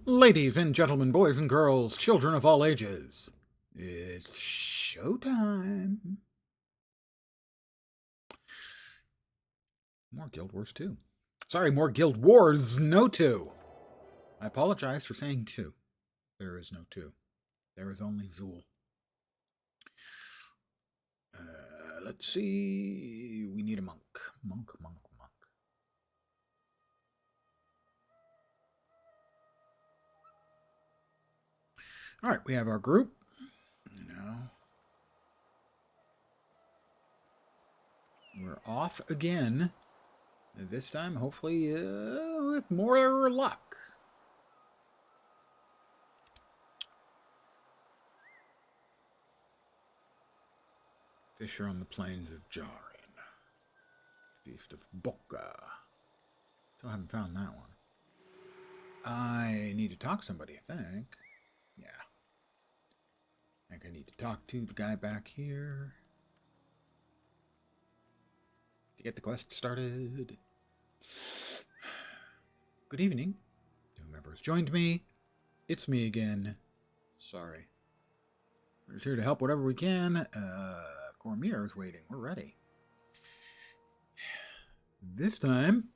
Ladies and gentlemen, boys and girls, children of all ages, it's showtime. More Guild Wars 2. Sorry, more Guild Wars, no 2. I apologize for saying 2. There is no 2. There is only Zool. Let's see. We need a monk. Monk. All right, we have our group. We're off again. This time, hopefully, with more luck. Fisher on the plains of Jarin. Feast of Boca. Still haven't found that one. I need to talk to somebody, I think. Yeah. I think I need to talk to the guy back here to get the quest started. Good evening, whomever has joined me. It's me again. Sorry. We're just here to help whatever we can. Cormier is waiting. We're ready. This time,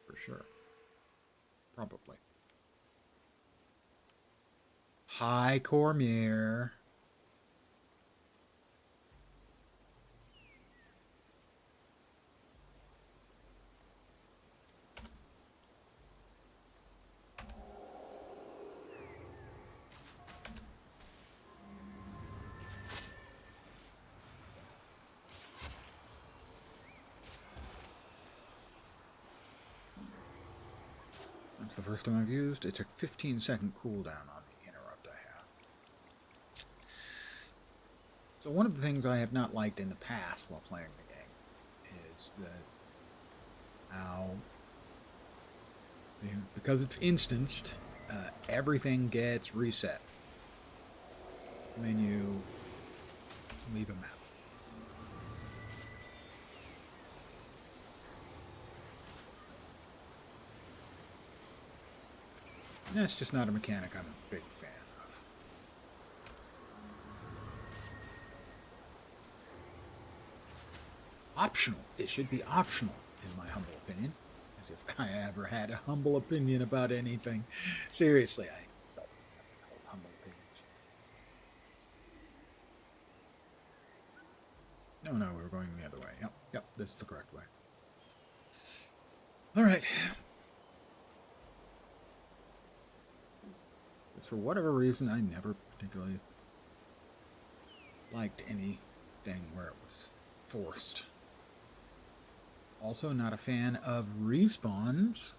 for sure. Probably. Hi, Cormier. That's the first time I've used. It's a 15-second cooldown on the interrupt I have. So one of the things I have not liked in the past while playing the game is that how, because it's instanced, everything gets reset. Menu, leave a map. That's just not a mechanic I'm a big fan of. Optional. It should be optional, in my humble opinion. As if I ever had a humble opinion about anything. Seriously, I seldom have humble opinions. No, we were going the other way. Yep, this is the correct way. Alright. For whatever reason, I never particularly liked anything where it was forced. Also, not a fan of respawns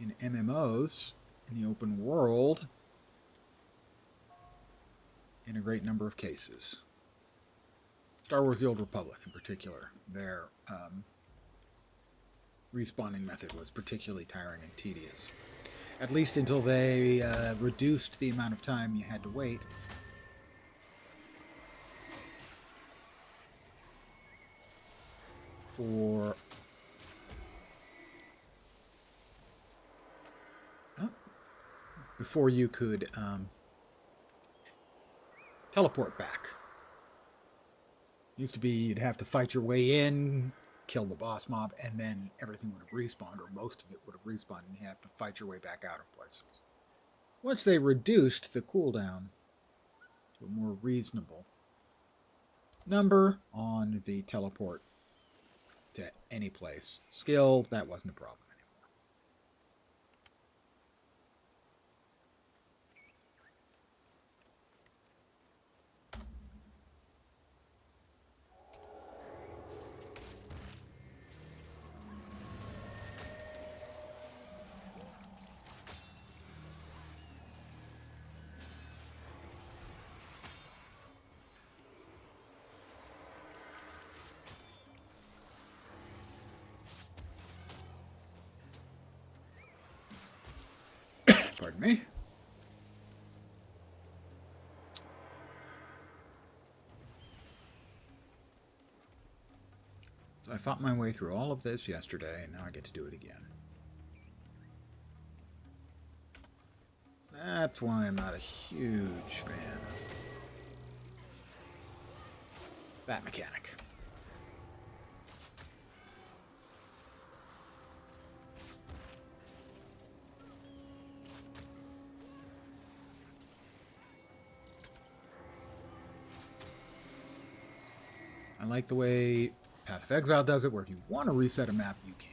in MMOs in the open world in a great number of cases. Star Wars The Old Republic, in particular, their respawning method was particularly tiring and tedious. At least until they reduced the amount of time you had to wait. Before you could teleport back. It used to be you'd have to fight your way in, kill the boss mob, and then everything would have respawned, or most of it would have respawned, and you have to fight your way back out of places. Once they reduced the cooldown to a more reasonable number on the teleport to any place, skill, that wasn't a problem anymore. Pardon me. So I fought my way through all of this yesterday, and now I get to do it again. That's why I'm not a huge fan of that mechanic. I like the way Path of Exile does it, where if you want to reset a map, you can.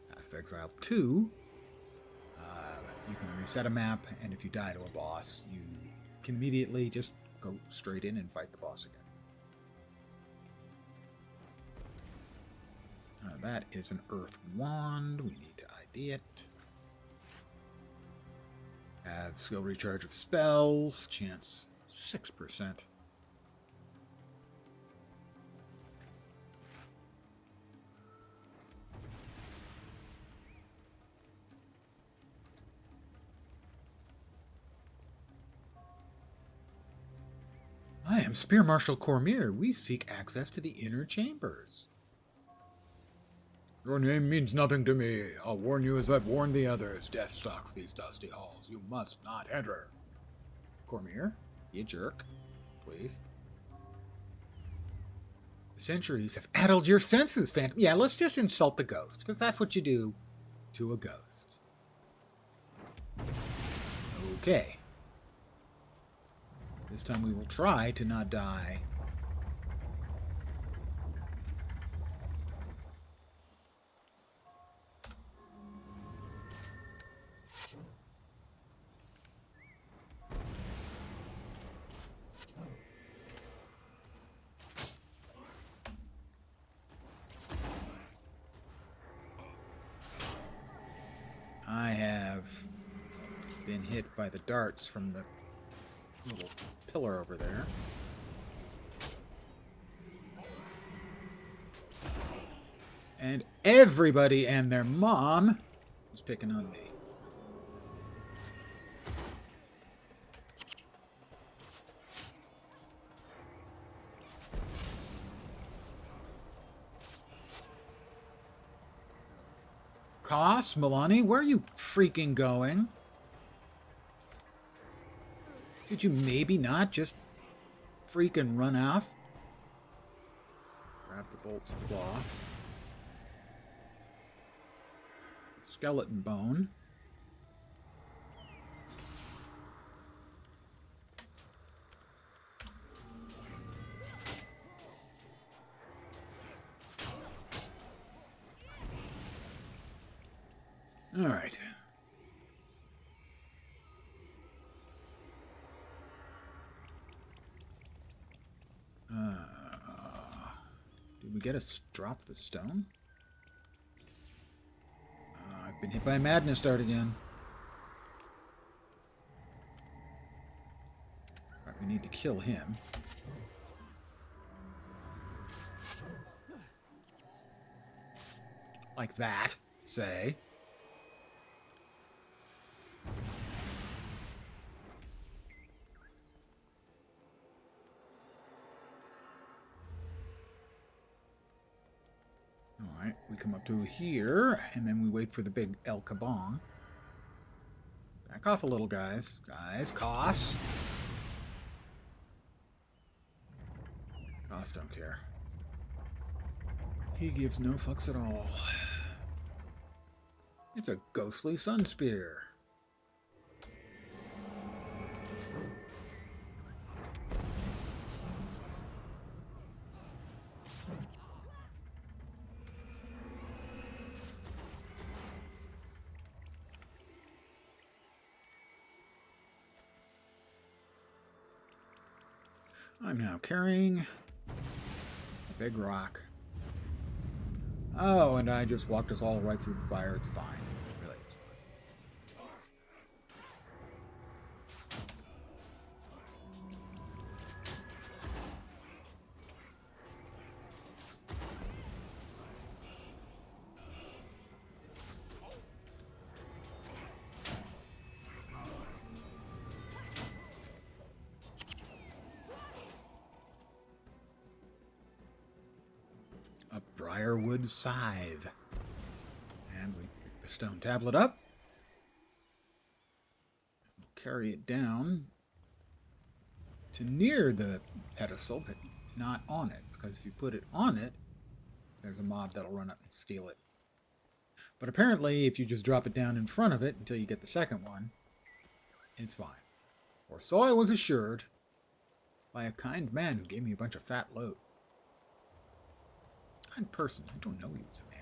Path of Exile 2, you can reset a map, and if you die to a boss, you can immediately just go straight in and fight the boss again. That is an Earth Wand. We need to ID it. Have skill recharge of spells. Chance 6%. I am Spear Marshal Cormier. We seek access to the inner chambers. Your name means nothing to me. I'll warn you as I've warned the others. Death stalks these dusty halls. You must not enter. Cormier, you jerk. Please. The centuries have addled your senses, Phantom. Yeah, let's just insult the ghost, because that's what you do to a ghost. Okay. This time we will try to not die. I have been hit by the darts from the little pillar over there. And everybody and their mom is picking on me. Koss, Milani, where are you freaking going? Could you maybe not just freaking run off? Grab the bolts of cloth. Skeleton bone. All right. Did we get us drop the stone? I've been hit by a madness dart again. All right, we need to kill him. Like that, say. Alright, we come up to here, and then we wait for the big El Kabong. Back off a little, guys. Guys, Koss. Koss don't care. He gives no fucks at all. It's a ghostly sun spear. I'm now carrying a big rock. Oh, and I just walked us all right through the fire. It's fine. Really, it's fine. A briarwood scythe. And we pick this stone tablet up. We'll carry it down to near the pedestal, but not on it, because if you put it on it, there's a mob that'll run up and steal it. But apparently, if you just drop it down in front of it until you get the second one, it's fine. Or so I was assured by a kind man who gave me a bunch of fat loot. Kind person. I don't know he was a man.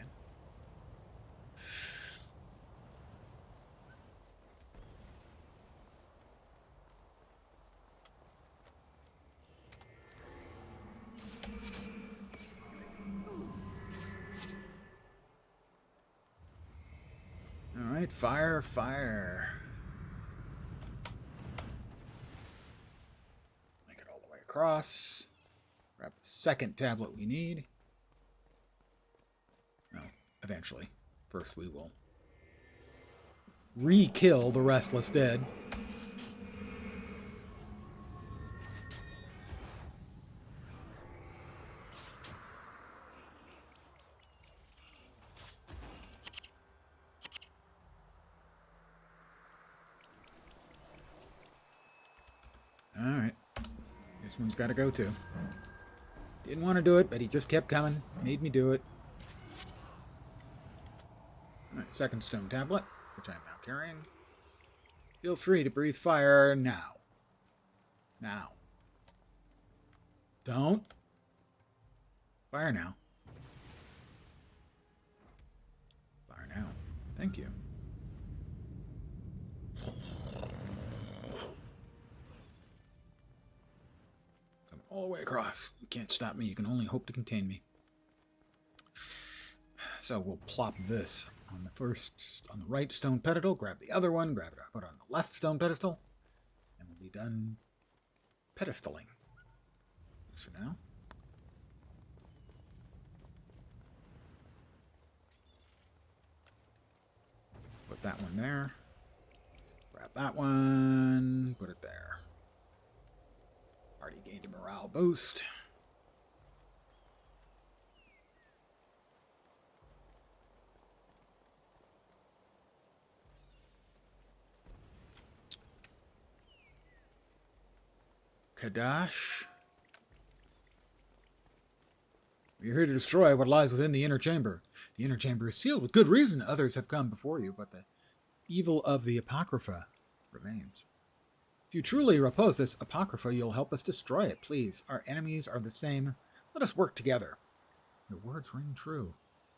All right, fire, fire. Make it all the way across. Grab the second tablet we need. No, eventually. First we will re-kill the restless dead. Alright. This one's got to go too. Didn't want to do it, but he just kept coming. Made me do it. Alright, second stone tablet, which I am now carrying. Feel free to breathe fire now. Now. Don't. Fire now. Fire now. Thank you. All the way across. You can't stop me. You can only hope to contain me. So we'll plop this on the right stone pedestal. Grab the other one. Grab it. Put it on the left stone pedestal, and we'll be done pedestaling. So now, put that one there. Grab that one. Put it there. Already gained a morale boost. Kadash. We're here to destroy what lies within the inner chamber. The inner chamber is sealed with good reason. Others have come before you, but the evil of the Apocrypha remains. If you truly oppose this Apocrypha, you'll help us destroy it. Please, our enemies are the same. Let us work together. Your words ring true.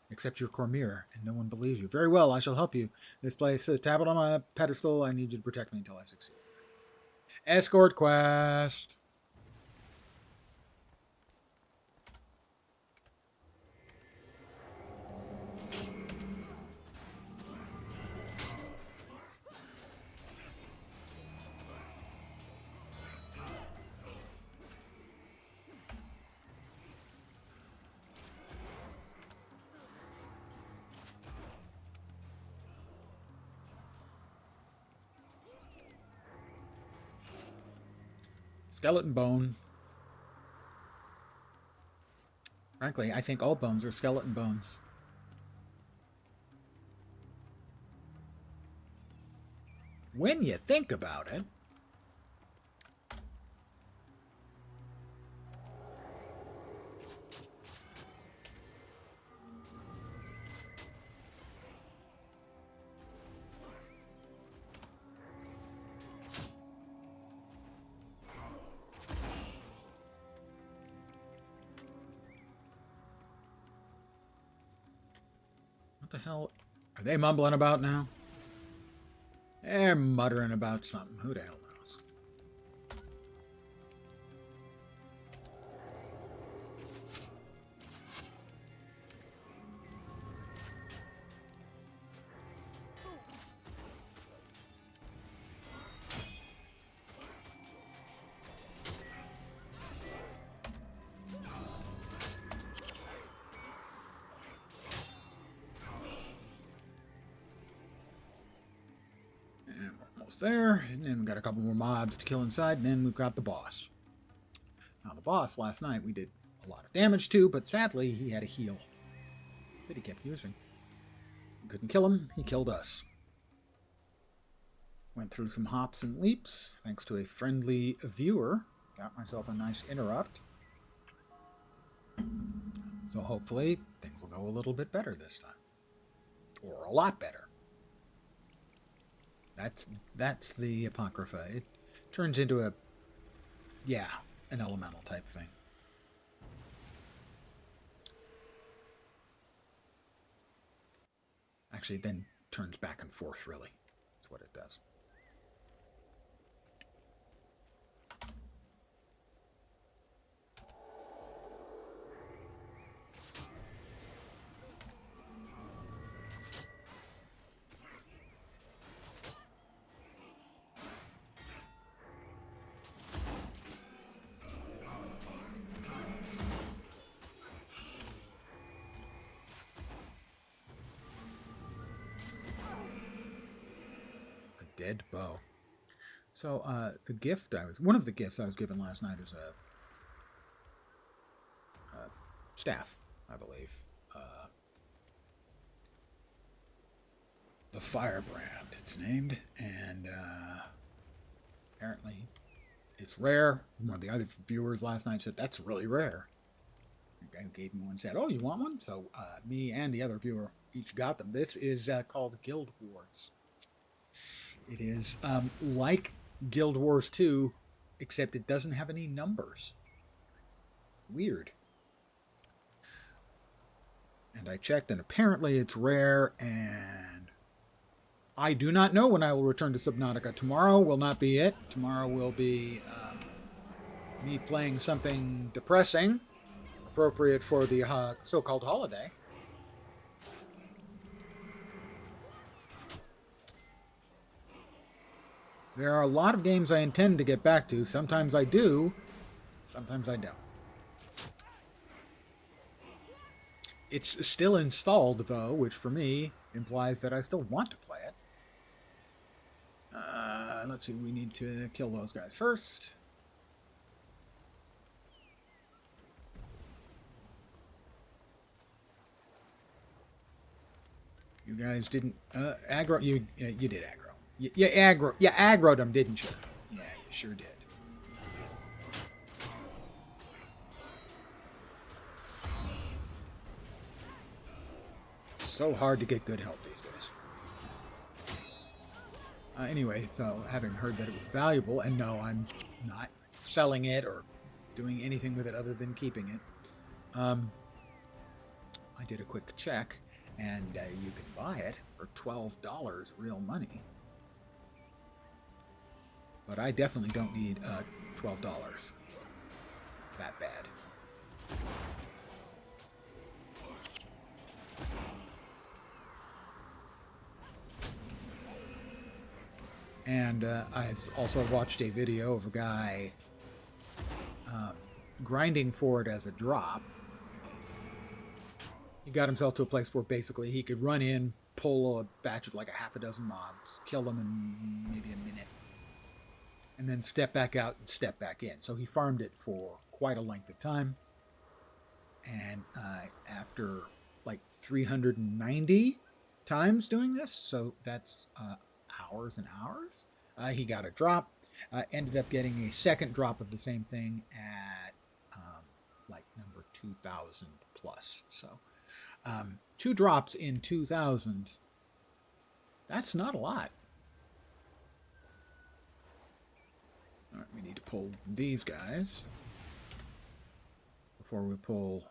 Except you're Cormyr, and no one believes you. Very well, I shall help you. This place is a tablet on my pedestal. I need you to protect me until I succeed. Escort quest. Skeleton bone. Frankly, I think all bones are skeleton bones. When you think about it. What the hell are they mumbling about now? They're muttering about something. Who the hell knows? There, and then we've got a couple more mobs to kill inside, and then we've got the boss. Now, the boss last night we did a lot of damage to, but sadly he had a heal that he kept using. Couldn't kill him, he killed us. Went through some hops and leaps, thanks to a friendly viewer. Got myself a nice interrupt. So hopefully things will go a little bit better this time. Or a lot better. That's the Apocrypha. It turns into an elemental type thing. Actually, it then turns back and forth, really. That's what it does. Dead bow. So one of the gifts I was given last night is a staff, I believe. The Firebrand, it's named, and apparently it's rare. One of the other viewers last night said that's really rare. The guy who gave me one said, "Oh, you want one?" So me and the other viewer each got them. This is called Guild Wars. It is like Guild Wars 2, except it doesn't have any numbers. Weird. And I checked, and apparently it's rare, and I do not know when I will return to Subnautica. Tomorrow will not be it. Tomorrow will be me playing something depressing, appropriate for the so-called holiday. There are a lot of games I intend to get back to. Sometimes I do, sometimes I don't. It's still installed, though, which for me implies that I still want to play it. Let's see, we need to kill those guys first. You guys didn't aggro. You did aggro. You aggroed them, didn't you? Yeah, you sure did. So hard to get good help these days. Anyway, so having heard that it was valuable, and no, I'm not selling it or doing anything with it other than keeping it. I did a quick check, and you can buy it for $12 real money. But I definitely don't need $12 that bad. And I also watched a video of a guy grinding for it as a drop. He got himself to a place where basically he could run in, pull a batch of like a half a dozen mobs, kill them in maybe a minute, and then step back out and step back in. So he farmed it for quite a length of time. And after like 390 times doing this, so that's hours and hours, he got a drop. Ended up getting a second drop of the same thing at like number 2,000 plus. So 2 drops in 2,000, that's not a lot. All right, we need to pull these guys before we pull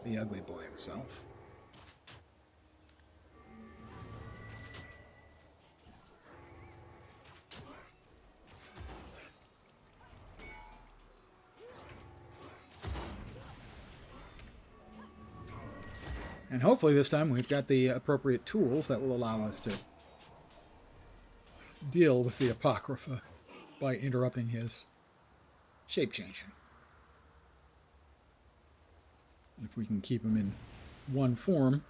the ugly boy himself. And hopefully this time we've got the appropriate tools that will allow us to deal with the Apocrypha by interrupting his shape-changing. If we can keep him in one form.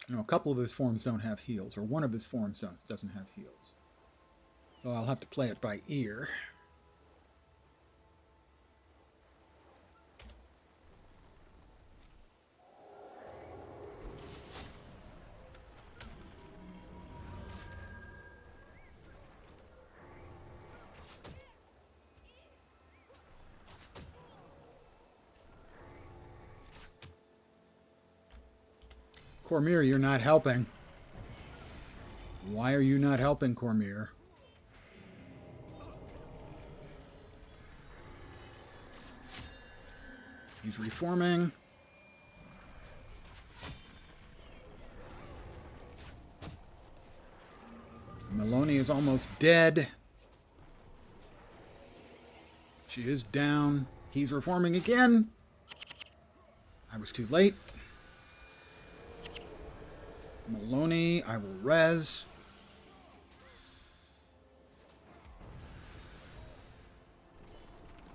You know, a couple of his forms don't have heals, or one of his forms doesn't have heals. So I'll have to play it by ear. Cormyr, you're not helping. Why are you not helping, Cormyr? He's reforming. Maloney is almost dead. She is down. He's reforming again. I was too late. Maloney, I will res.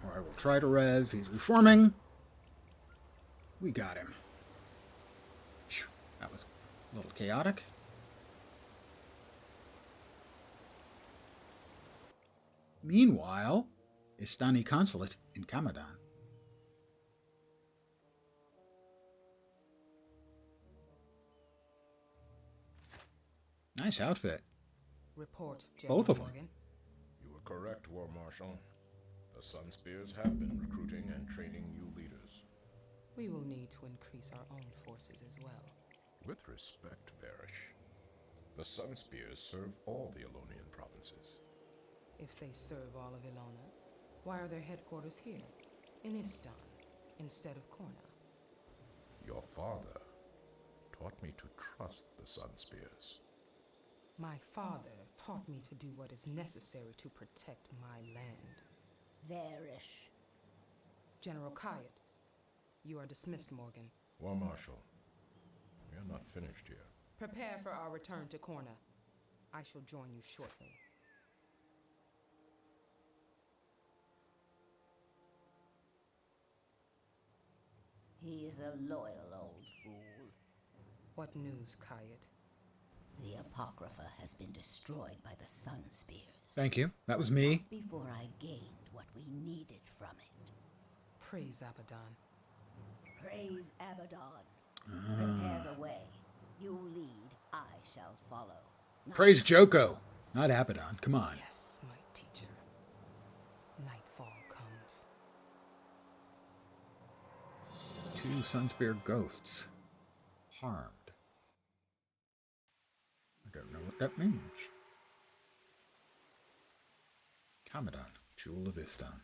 Or I will try to res. He's reforming. We got him. Whew, that was a little chaotic. Meanwhile, Istani Consulate in Kamadan. Nice outfit. Report, General Both of them. Morgan. You were correct, War Marshal. The Sun Spears have been recruiting and training new leaders. We will need to increase our own forces as well. With respect, Varish, the Sun Spears serve all the Elonian provinces. If they serve all of Ilona, why are their headquarters here, in Istan, instead of Korna? Your father taught me to trust the Sun Spears. My father taught me to do what is necessary to protect my land. Varish. General Kayat, you are dismissed, Morgan. War Marshal, we are not finished here. Prepare for our return to Korna. I shall join you shortly. He is a loyal old fool. What news, Kayat? The Apocrypha has been destroyed by the Sun Spears. Thank you. That was me. Not before I gained what we needed from it. Praise Abaddon. Praise Abaddon. Prepare the way. You lead, I shall follow. Not Praise Joko, not Abaddon. Come on. Yes, my teacher. Nightfall comes. 2 Sunspear ghosts harmed. I don't know what that means. Kamadan, Jewel of Istan.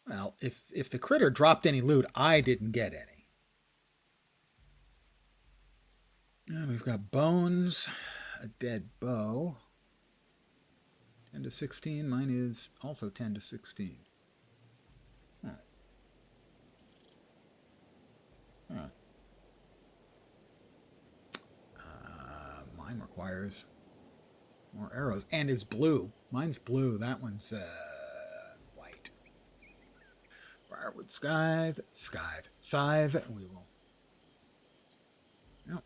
Well, if the critter dropped any loot, I didn't get any. And we've got bones, a dead bow. 10 to 16. Mine is also 10 to 16. Huh. Huh. Mine requires more arrows and is blue. Mine's blue. That one's white. Briarwood scythe. We will. Yep.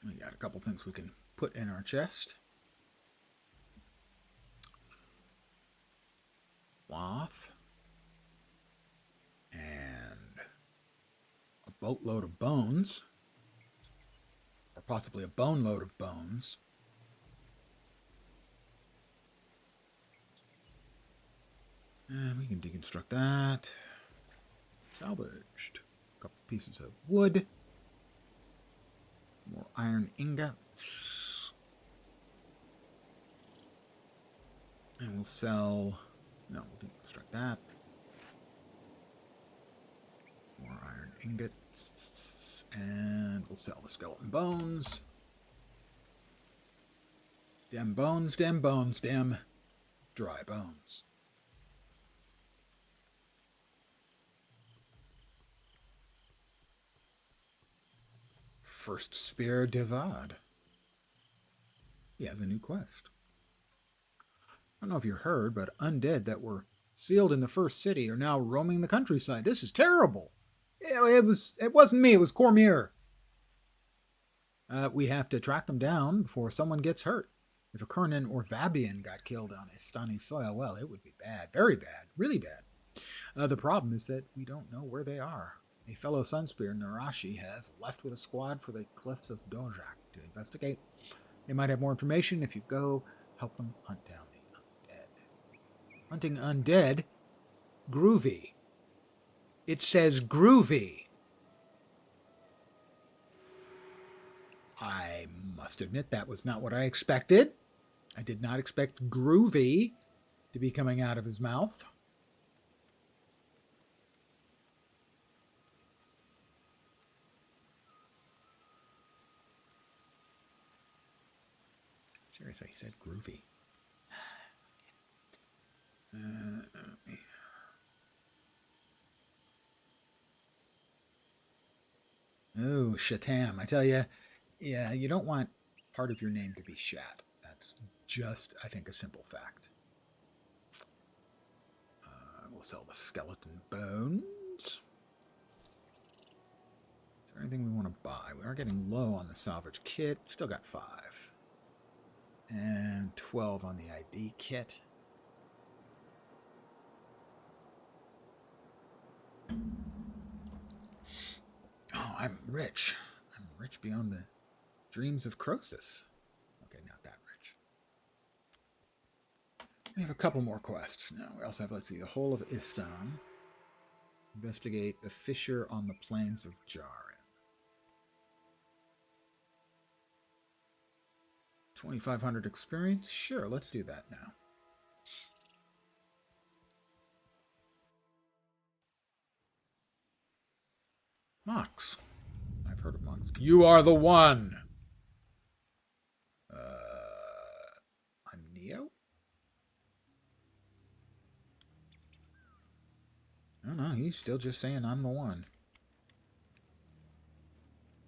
We got a couple things we can put in our chest. Cloth. And a boatload of bones. Or possibly a bone load of bones. And we can deconstruct that. Salvaged. A couple pieces of wood. More iron ingots. And we'll sell... No, we'll deconstruct that. More iron ingots. And we'll sell the skeleton bones. Dem bones, dem bones, dem dry bones. First Spear Divad. He has a new quest. I don't know if you heard, but undead that were sealed in the first city are now roaming the countryside. This is terrible. It wasn't me, it was Cormyr. We have to track them down before someone gets hurt. If a Kernan or Vabian got killed on Istani soil, well, it would be bad. Very bad. Really bad. The problem is that we don't know where they are. A fellow Sunspear, Narashi, has left with a squad for the cliffs of Dojak to investigate. They might have more information if you go help them hunt down the undead. Hunting undead Groovy. It says groovy. I must admit that was not what I expected. I did not expect groovy to be coming out of his mouth. Seriously, he said groovy. Oh, Shatam. I tell you, yeah, you don't want part of your name to be Shat. That's just, I think, a simple fact. We'll sell the skeleton bones. Is there anything we want to buy? We are getting low on the salvage kit. Still got 5. And 12 on the ID kit. Oh, I'm rich. I'm rich beyond the dreams of Croesus. Okay, not that rich. We have a couple more quests now. We also have, let's see, the whole of Istan. Investigate the fissure on the plains of Jarin. 2,500 experience? Sure, let's do that now. Mox. I've heard of Mox. You are the one! I'm Neo? No, he's still just saying I'm the one.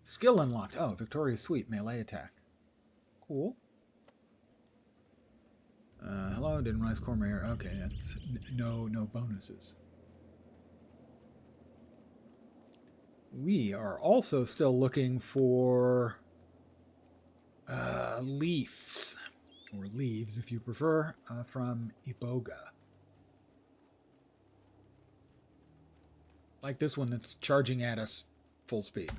Skill unlocked. Oh, Victoria's Suite, melee attack. Cool. Hello, didn't realize Cormier. Okay, that's no bonuses. We are also still looking for leaves, or leaves if you prefer, from Iboga. Like this one that's charging at us full speed.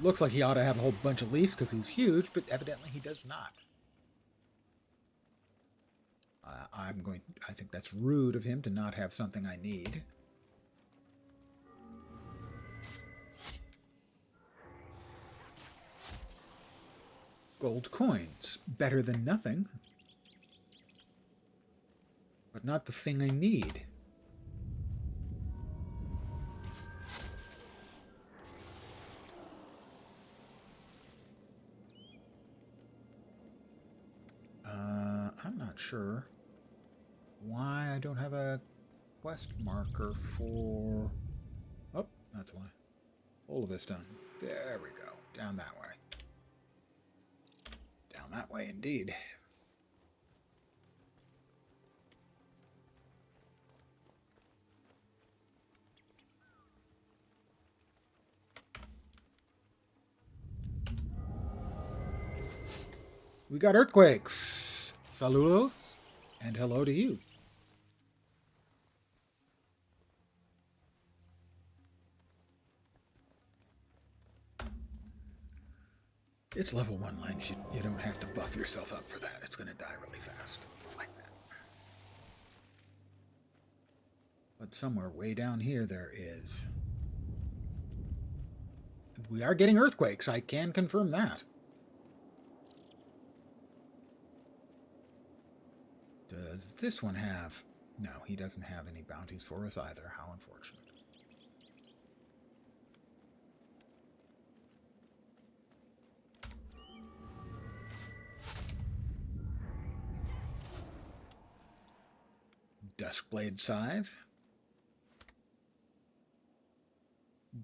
Looks like he ought to have a whole bunch of leaves because he's huge, but evidently he does not. I think that's rude of him to not have something I need. Gold coins. Better than nothing. But not the thing I need. I'm not sure why I don't have a quest marker for... Oh, that's why. All of this done. There we go. Down that way. Down that way indeed. We got earthquakes. Saludos, and hello to you. It's level 1 lens. You don't have to buff yourself up for that. It's going to die really fast. Like that. But somewhere way down here there is. We are getting earthquakes. I can confirm that. Does this one have... No, he doesn't have any bounties for us either. How unfortunate. Duskblade Scythe.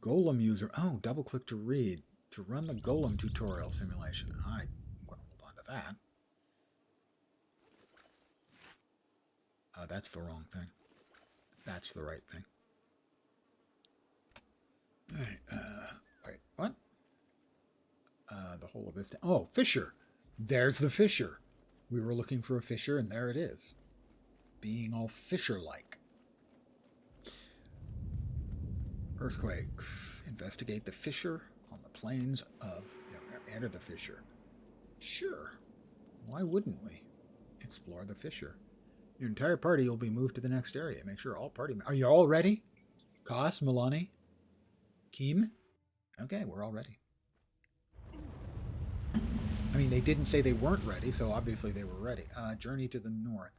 Golem user. Oh, double click to read. To run the Golem tutorial simulation. I'm going to hold on to that. That's the wrong thing. That's the right thing. Alright, wait, what? The whole of this... Oh, fissure! There's the fissure. We were looking for a fissure, and there it is. Being all fissure-like. Earthquakes. Investigate the fissure on the plains of... Enter the fissure. Sure. Why wouldn't we? Explore the fissure. Your entire party will be moved to the next area. Make sure all party... Are you all ready? Kos, Milani, Keem? Okay, we're all ready. I mean, they didn't say they weren't ready, so obviously they were ready. Journey to the north.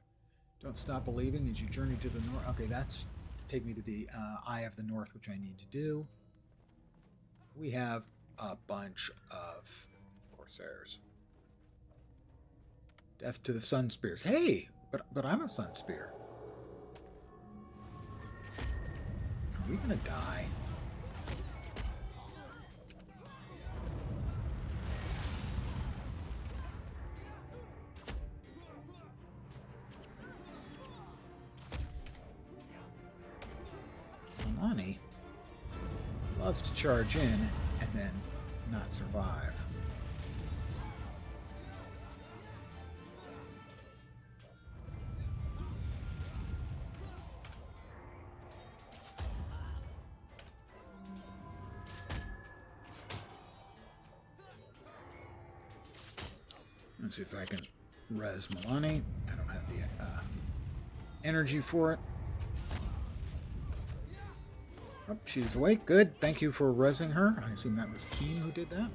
Don't stop believing as you journey to the north. Okay, that's to take me to the Eye of the North, which I need to do. We have a bunch of Corsairs. Death to the Sun Spears. Hey, but I'm a Sun Spear. Are we gonna die? Milani loves to charge in and then not survive. Let's see if I can res Milani. I don't have the energy for it. Oh, she's awake. Good. Thank you for resing her. I assume that was Keen who did that.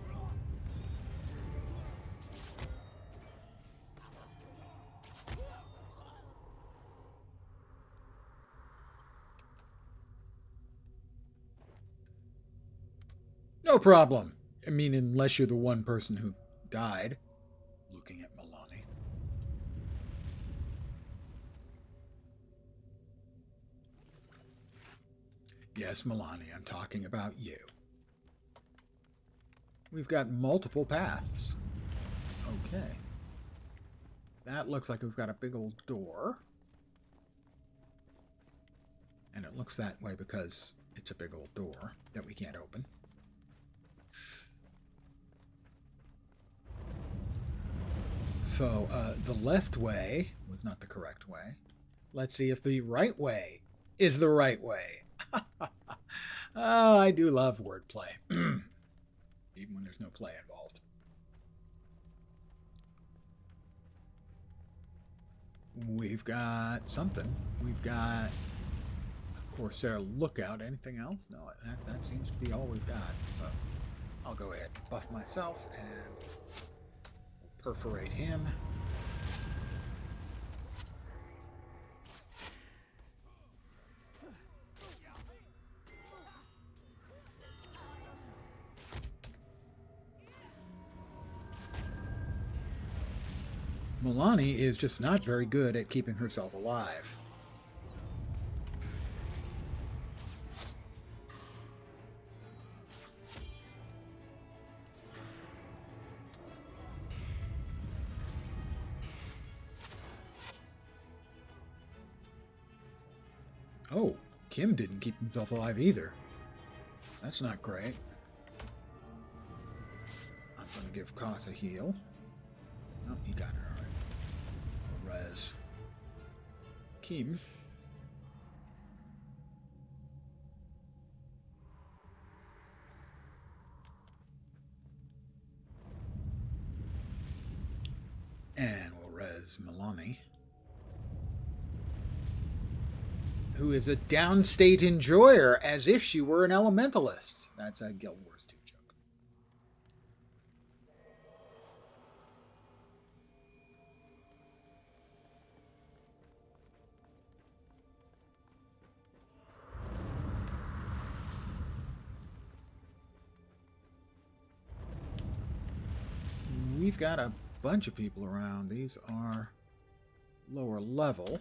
No problem. I mean, unless you're the one person who died. Looking at Milani. Yes, Milani, I'm talking about you. We've got multiple paths. Okay. That looks like we've got a big old door. And it looks that way because it's a big old door that we can't open. So, the left way was not the correct way. Let's see if the right way is the right way. Oh, I do love wordplay. Even when there's no play involved. We've got something. We've got Corsair Lookout. Anything else? No, that seems to be all we've got. So, I'll go ahead and buff myself and perforate him. Milani is just not very good at keeping herself alive. Oh, Kim didn't keep himself alive either. That's not great. I'm going to give Kos a heal. Oh, he got her. All right. Res. Kim. And we'll res Milani, who is a downstate enjoyer, as if she were an elementalist. That's a Guild Wars 2 joke. We've got a bunch of people around. These are lower level.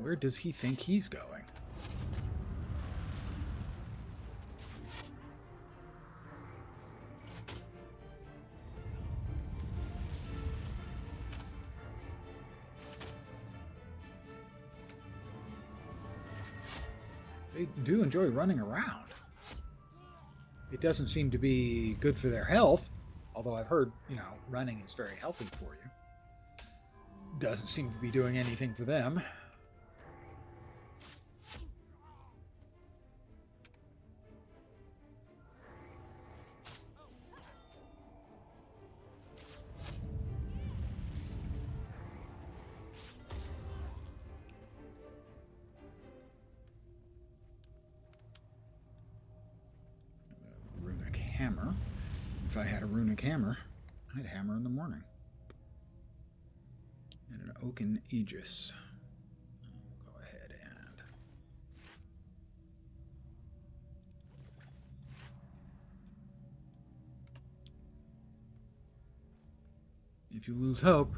Where does he think he's going? They do enjoy running around. It doesn't seem to be good for their health, although I've heard, running is very healthy for you. Doesn't seem to be doing anything for them. hammer. If I had a runic hammer, I'd hammer in the morning. And an oaken aegis. I'll go ahead and... If you lose hope,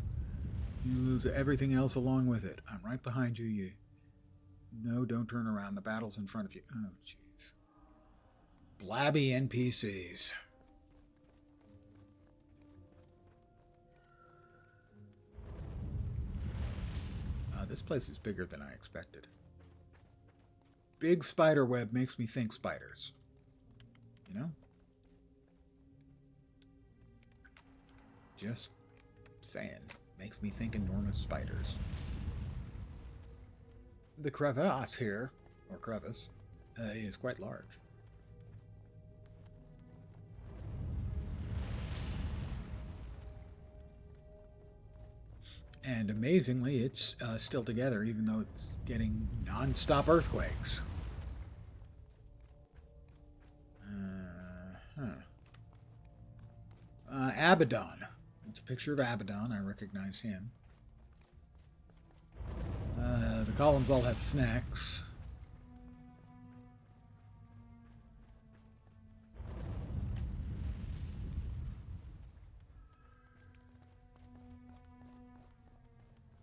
you lose everything else along with it. I'm right behind you. No, don't turn around. The battle's in front of you. Oh, jeez. Blabby NPCs. This place is bigger than I expected. Big spider web makes me think spiders. You know? Just saying. Makes me think enormous spiders. The crevasse here, or crevice, is quite large. And amazingly, it's still together, even though it's getting non-stop earthquakes. Abaddon. It's a picture of Abaddon. I recognize him. The columns all have snacks.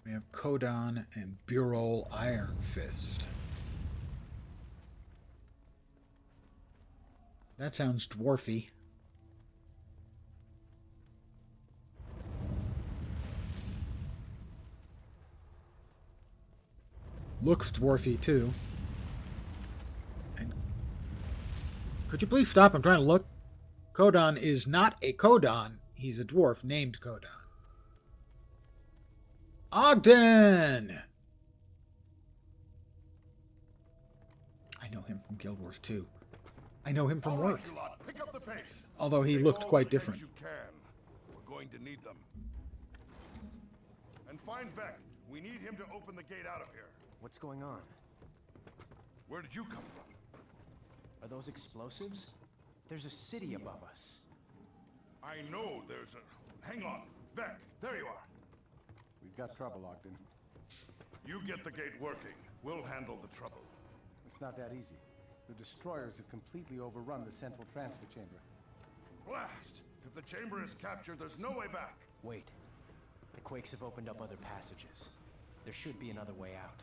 We have Kodon and Burol Iron Fist. That sounds dwarfy. Looks dwarfy too. And could you please stop? I'm trying to look. Kodon is not a Kodon. He's a dwarf named Kodon. Ogden! I know him from Guild Wars 2. I know him from work. Pick up the pace. Although he Take looked all quite the eggs different. You can. We're going to need them. And find Vec. We need him to open the gate out of here. What's going on? Where did you come from? Are those explosives? There's a city above us. I know there's a... Hang on. Vec, there you are. We've got trouble, Ogden. You get the gate working. We'll handle the trouble. It's not that easy. The destroyers have completely overrun the central transfer chamber. Blast! If the chamber is captured, there's no way back. Wait. The quakes have opened up other passages. There should be another way out.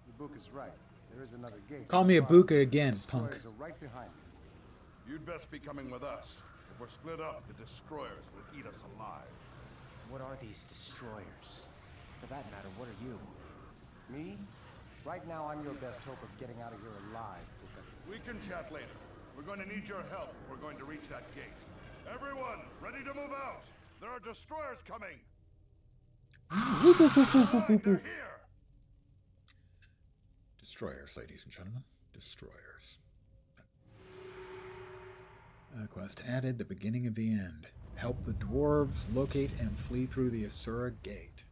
The book is right. There is another gate. Call me a buka again, The punk. destroyers are right behind me. You'd best be coming with us. If we're split up, the destroyers will eat us alive. What are these destroyers? For that matter, what are you? Me? Right now, I'm your best hope of getting out of here alive, Buka. We can chat later. We're going to need your help if we're going to reach that gate. Everyone, ready to move out! There are destroyers coming! They're here! Destroyers, ladies and gentlemen. Destroyers. Quest added, the beginning of the end. Help the dwarves locate and flee through the Asura Gate.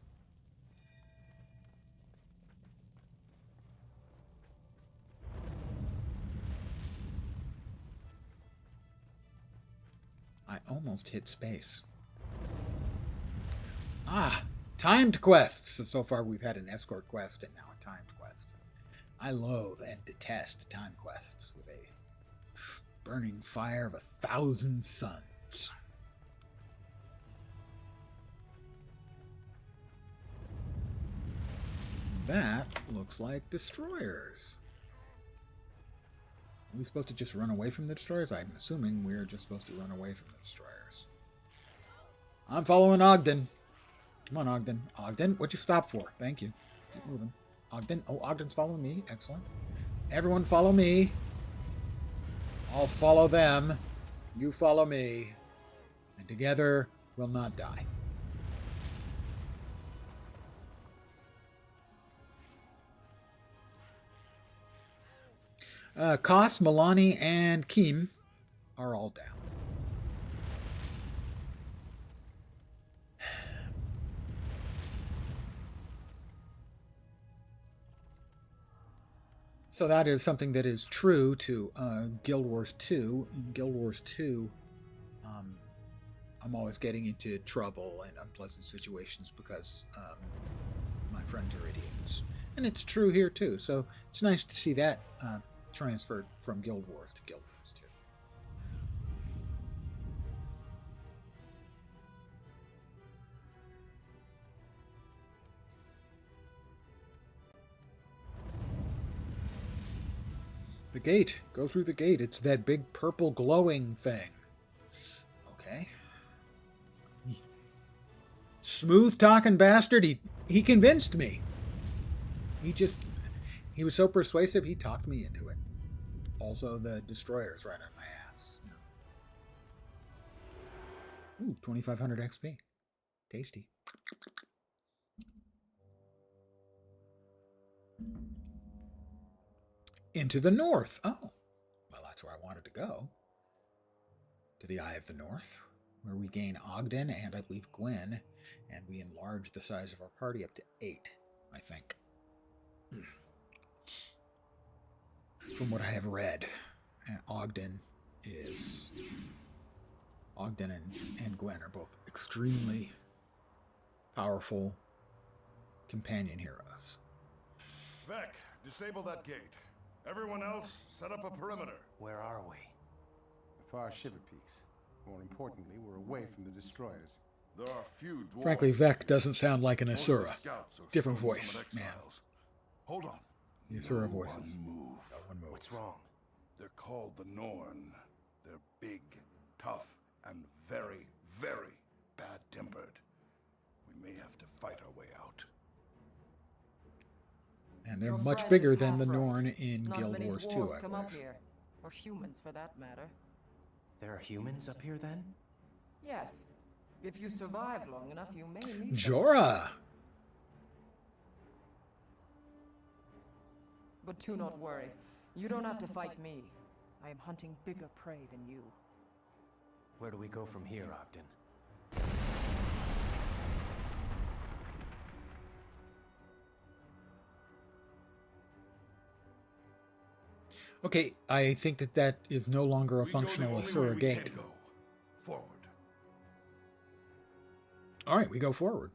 I almost hit space. Ah, timed quests. So far we've had an escort quest and now a timed quest. I loathe and detest time quests with a burning fire of 1,000 suns. That looks like destroyers. Are we supposed to just run away from the destroyers? I'm assuming we're just supposed to run away from the destroyers. I'm following Ogden. Come on, Ogden. Ogden, what'd you stop for? Thank you. Keep moving. Ogden. Oh, Ogden's following me. Excellent. Everyone follow me. I'll follow them. You follow me. And together we'll not die. Kos, Milani, and Keem are all down. So that is something that is true to Guild Wars 2. In Guild Wars 2, I'm always getting into trouble and unpleasant situations because my friends are idiots. And it's true here too. So it's nice to see that transferred from Guild Wars to Guild Wars 2. The gate. Go through the gate. It's that big purple glowing thing. Okay. Smooth talking bastard. He convinced me. He was so persuasive, he talked me into it. Also, the destroyer's right on my ass. Ooh, 2,500 XP. Tasty. Into the north. Oh, well, that's where I wanted to go. To the Eye of the North, where we gain Ogden and I believe Gwen, and we enlarge the size of our party up to 8, I think. From what I have read, Ogden and Gwen are both extremely powerful companion heroes. Vec, disable that gate. Everyone else, set up a perimeter. Where are we? The far Shiver Peaks. More importantly, we're away from the destroyers. There are few dwarves. Frankly, Vec doesn't sound like an Most of the Asura. scouts are Different still voice, some man. exiles. Hold on. The Asura No voices. one move. No one moves. What's wrong? They're called the Norn. They're big, tough, and very, very bad-tempered. We may have to fight our way out. And they're Your much friend bigger is than the half right. Norn in Not Guild many Wars 2, dwarves I come up believe. here, or humans for that matter. There are humans up here then? Yes, if you survive long enough, you may meet them. Jorah! But do not worry. You don't have to fight me. I am hunting bigger prey than you. Where do we go from here, Ogden? Okay, I think that is no longer a We go the functional only way Asura we gate. can go. Forward. All right, we go forward.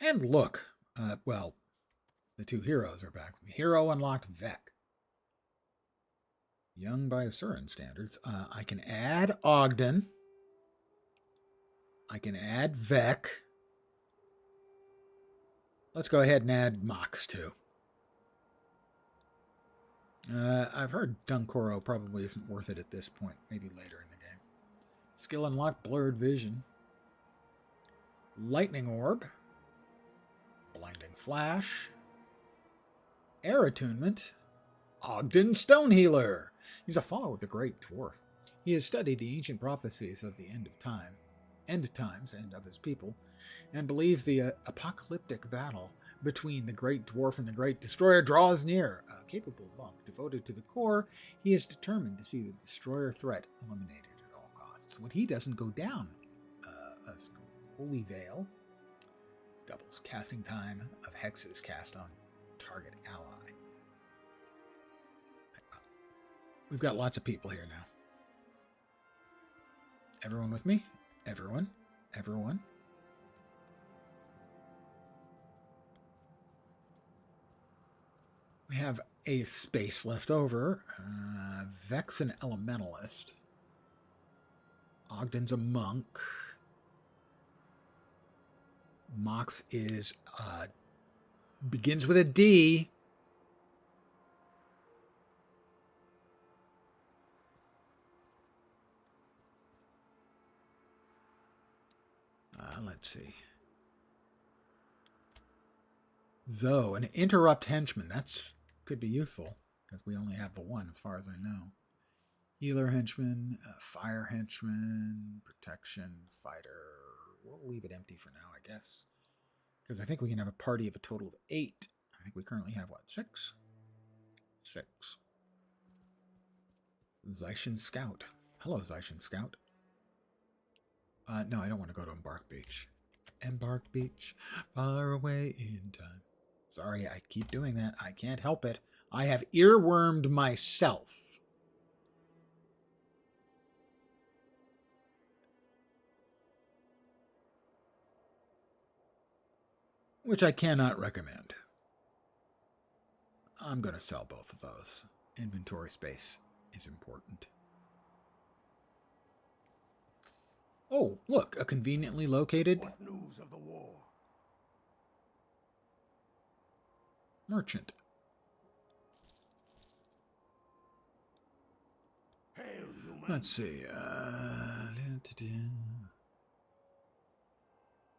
And look, well, the two heroes are back. Hero unlocked Vec. Young by Asuran standards. I can add Ogden. I can add Vec. Let's go ahead and add Mox too. I've heard Dunkoro probably isn't worth it at this point. Maybe later in the game. Skill unlocked, blurred vision. Lightning orb. Blinding flash. Air attunement. Ogden Stone Healer. He's a follower of the Great Dwarf. He has studied the ancient prophecies of the end times, and of his people, and believes the apocalyptic battle between the Great Dwarf and the Great Destroyer draws near. A capable monk devoted to the core, he is determined to see the Destroyer threat eliminated at all costs. When he doesn't go down, a Holy Veil doubles casting time of hexes cast on target ally. We've got lots of people here now. Everyone with me? Everyone? Everyone? We have a space left over. Vex an elementalist. Ogden's a monk. Mox is begins with a D. Let's see. Zoe, an interrupt henchman. That's could be useful because we only have the one as far as I know. Healer henchman, fire henchman, protection, fighter. We'll leave it empty for now, I guess. Because I think we can have a party of a total of 8. I think we currently have, what, 6? 6. Zaishin Scout. Hello, Zaishin Scout. No, I don't want to go to Embark Beach. Embark Beach, far away in time. Sorry, I keep doing that. I can't help it. I have earwormed myself. which I cannot recommend. I'm going to sell both of those. Inventory space is important. Oh, look, a conveniently located What news of the war? merchant. Hail, human! Let's see.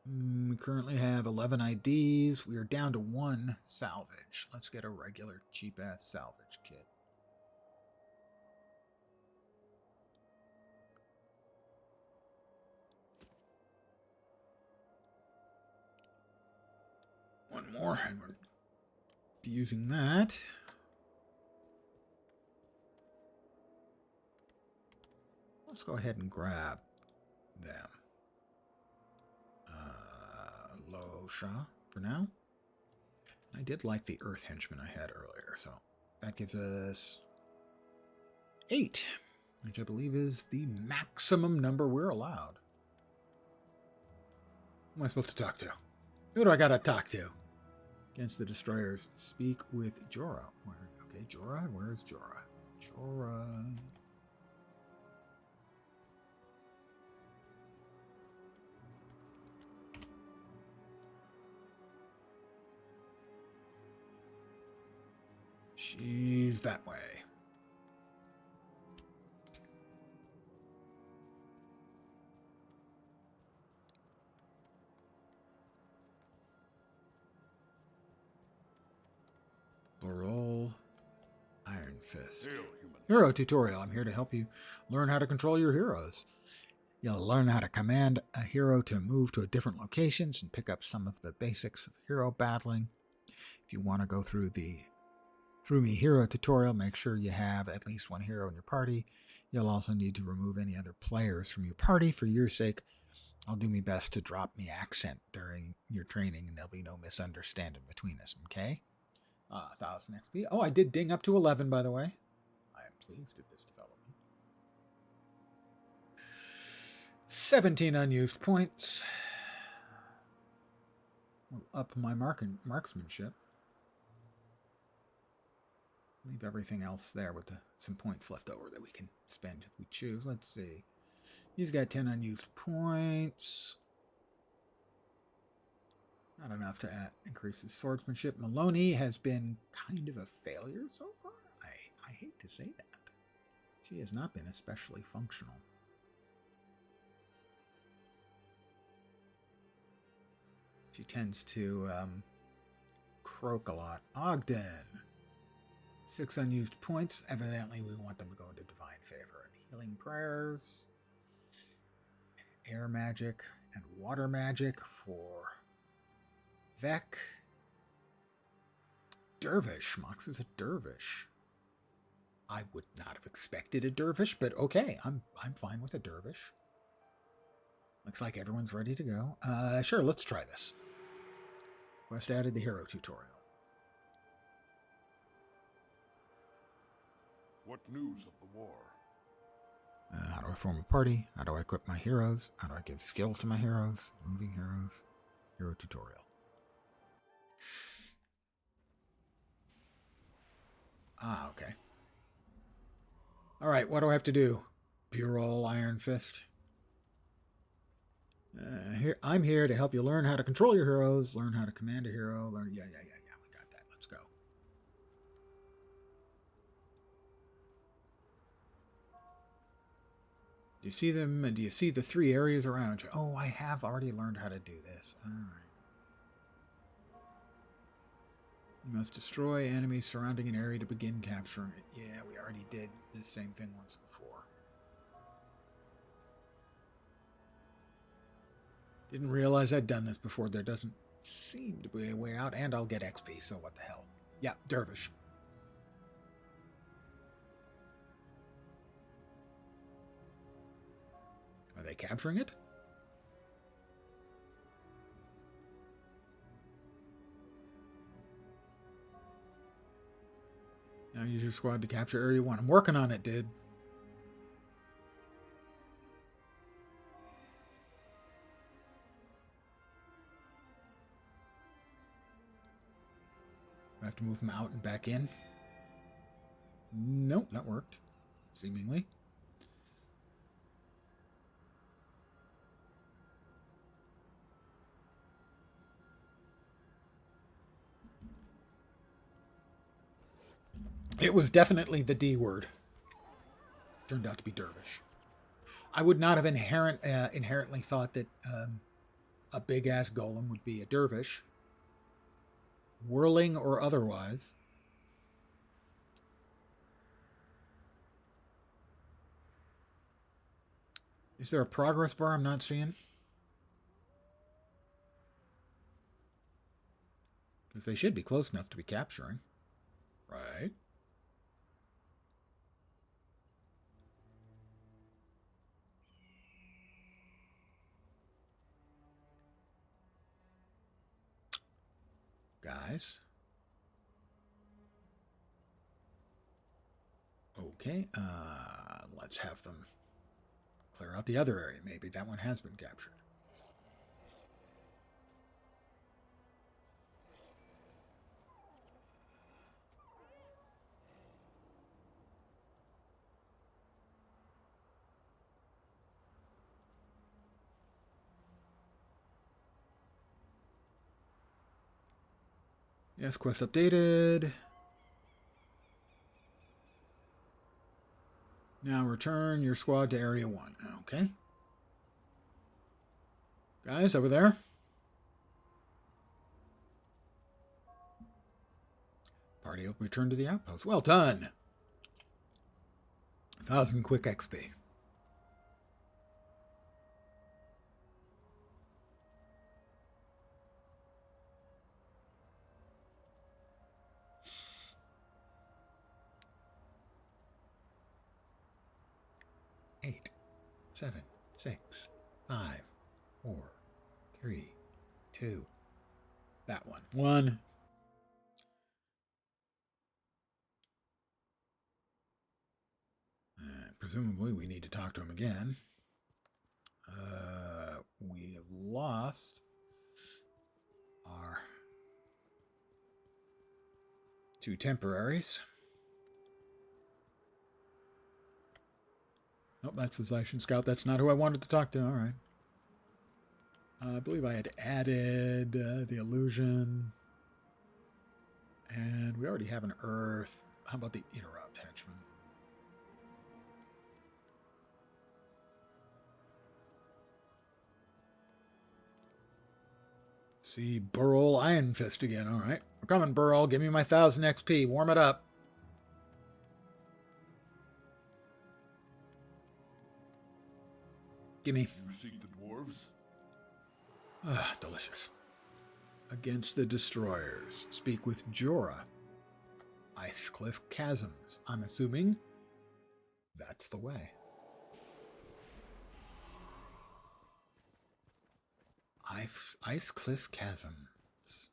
We currently have 11 IDs. We are down to 1 salvage. Let's get a regular cheap-ass salvage kit. One more, and we're using that. Let's go ahead and grab them. Losha for now. I did like the Earth Henchman I had earlier, so that gives us 8, which I believe is the maximum number we're allowed. Who am I supposed to talk to? Who do I gotta talk to? Against the destroyers, speak with Jorah. Okay, Jorah? Where's Jorah? Jorah. She's that way. Barol, Iron Fist. Hail, human! Hero tutorial. I'm here to help you learn how to control your heroes. You'll learn how to command a hero to move to different locations and pick up some of the basics of hero battling. If you want to go through the Through Me hero tutorial, make sure you have at least 1 hero in your party. You'll also need to remove any other players from your party. For your sake, I'll do my best to drop me accent during your training, and there'll be no misunderstanding between us, okay? 1,000 XP. Oh, I did ding up to 11, by the way. I am pleased at this development. 17 unused points. Will up my marksmanship. Leave everything else there with some points left over that we can spend if we choose. Let's see. He's got 10 unused points. Not enough to increase his swordsmanship. Maloney has been kind of a failure so far. I hate to say that. She has not been especially functional. She tends to croak a lot. Ogden. 6 unused points. Evidently, we want them to go into divine favor. And healing prayers. Air magic and water magic for Vec. Dervish. Mox is a dervish. I would not have expected a dervish, but okay, I'm fine with a dervish. Looks like everyone's ready to go. Sure, let's try this. Quest added the hero tutorial. What news of the war? How do I form a party? How do I equip my heroes? How do I give skills to my heroes? Moving heroes. Hero tutorial. Okay. Alright, what do I have to do? Burol Iron Fist. I'm here to help you learn how to control your heroes, learn how to command a hero, learn... Yeah, we got that. Let's go. Do you see them? Do you see the 3 areas around you? Oh, I have already learned how to do this. Alright. You must destroy enemies surrounding an area to begin capturing it. Yeah, we already did the same thing once before. Didn't realize I'd done this before. There doesn't seem to be a way out, and I'll get XP, so what the hell. Yeah, Dervish. Are they capturing it? Now use your squad to capture Area 1. I'm working on it, dude. I have to move him out and back in? Nope, that worked. Seemingly. It was definitely the D word. Turned out to be dervish. I would not have inherently thought that a big-ass golem would be a dervish. Whirling or otherwise. Is there a progress bar I'm not seeing? Because they should be close enough to be capturing. Right. Guys. Okay, let's have them clear out the other area. Maybe that one has been captured. Yes, quest updated. Now return your squad to Area 1. Okay. Guys, over there. Party will return to the outpost. Well done. 1,000 quick XP. Eight, 7, 6, 5, 4, 3, 2. That one. 1. Presumably we need to talk to him again. We have lost our 2 temporaries. Nope, that's the Zaishan Scout. That's not who I wanted to talk to. All right. I believe I had added the illusion. And we already have an Earth. How about the interrupt henchman? See Burl Iron Fist again. All right. We're coming, Burl. Give me my 1,000 XP. Warm it up. Gimme. You seek the dwarves? Ah, delicious. Against the destroyers. Speak with Jorah. Icecliff Chasms. I'm assuming that's the way. Icecliff Chasms.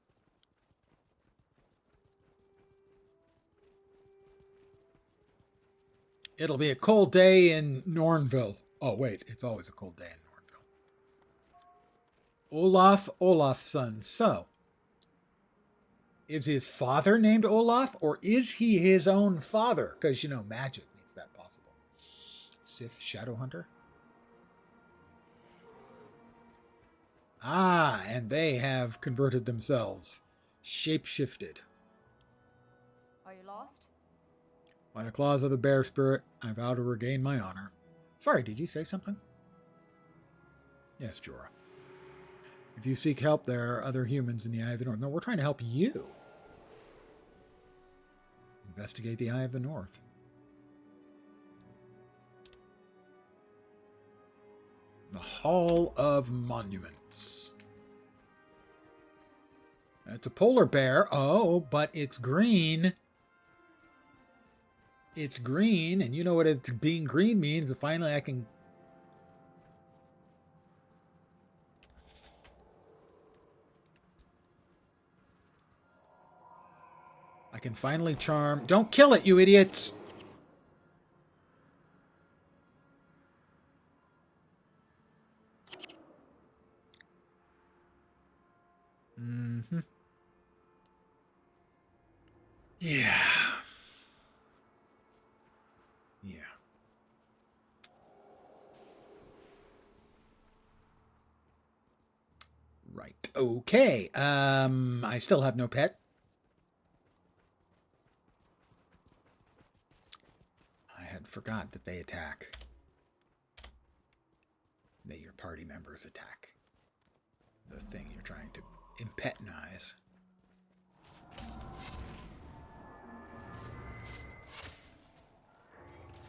It'll be a cold day in Nornville. Oh, wait. It's always a cold day in Nornville. Olaf Olafsson. So, is his father named Olaf, or is he his own father? Because, you know, magic makes that possible. Sif Shadowhunter. Ah, and they have converted themselves. Shape-shifted. Are you lost? By the claws of the bear spirit, I vow to regain my honor. Sorry, did you say something? Yes, Jorah. If you seek help, there are other humans in the Eye of the North. No, we're trying to help you. Investigate the Eye of the North. The Hall of Monuments. It's a polar bear. Oh, but it's green. It's green, and you know what it being green means. Finally, I can... I can finally charm... Don't kill it, you idiots! Mm-hmm. Yeah. Yeah. Right. Okay. I still have no pet. I had forgot that they attack. That your party members attack the thing you're trying to impetinize.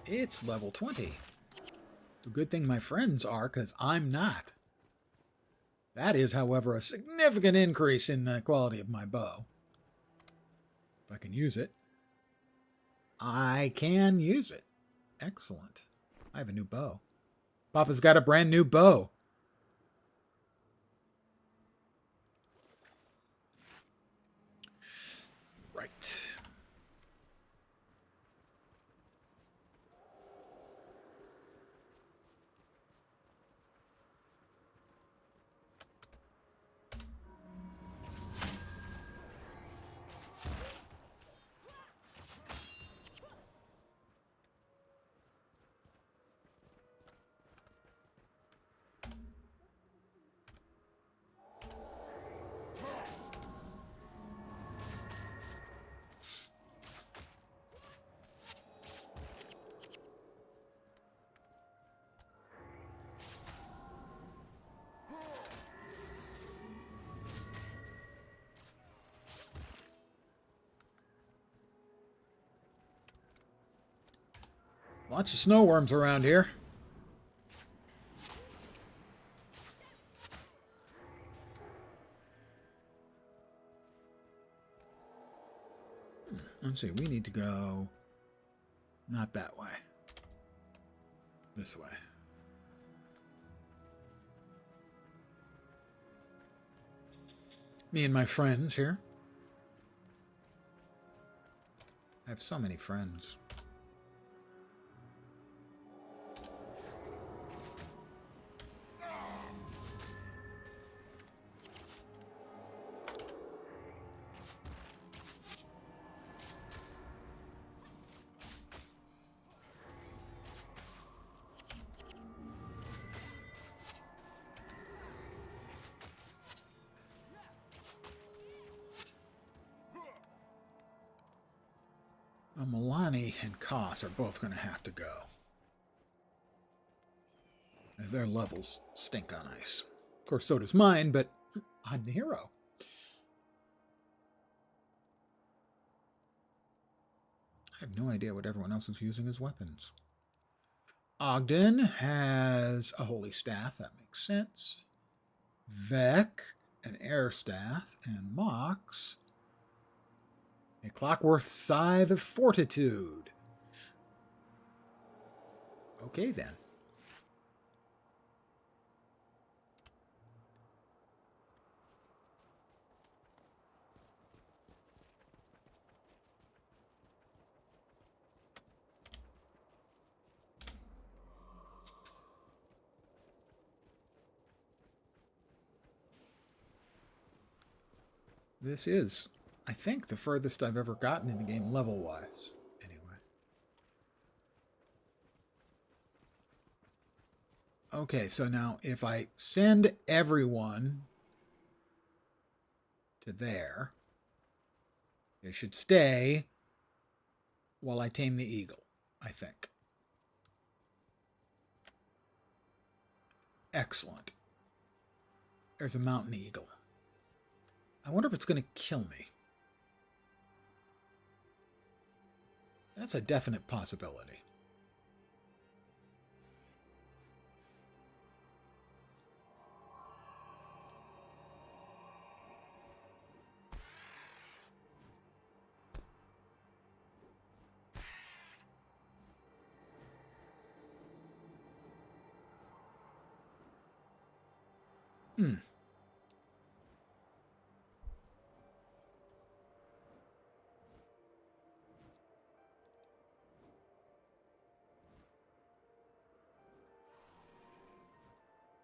It's level 20. It's a good thing my friends are, because I'm not. That is, however, a significant increase in the quality of my bow. If I can use it. I can use it. Excellent. I have a new bow. Papa's got a brand new bow. Right. Lots of snow worms around here. Let's see, we need to go not that way. This way. Me and my friends here. I have so many friends. Milani and Koss are both going to have to go. As their levels stink on ice. Of course, so does mine, but I'm the hero. I have no idea what everyone else is using as weapons. Ogden has a holy staff. That makes sense. Vec, an air staff. And Mox, a Clockworth Scythe of Fortitude. Okay, then. This is, I think, the furthest I've ever gotten in the game level-wise. Anyway. Okay, so now if I send everyone to there, they should stay while I tame the eagle, I think. Excellent. There's a mountain eagle. I wonder if it's going to kill me. That's a definite possibility.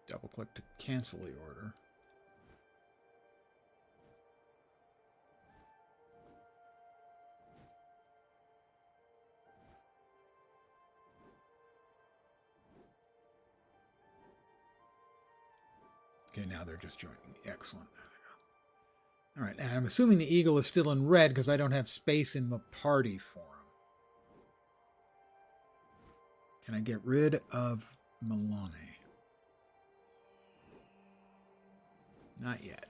Double click to cancel the order. Okay, now they're just joining me. Excellent. All right, and I'm assuming the eagle is still in red because I don't have space in the party for him. Can I get rid of Milani? Not yet.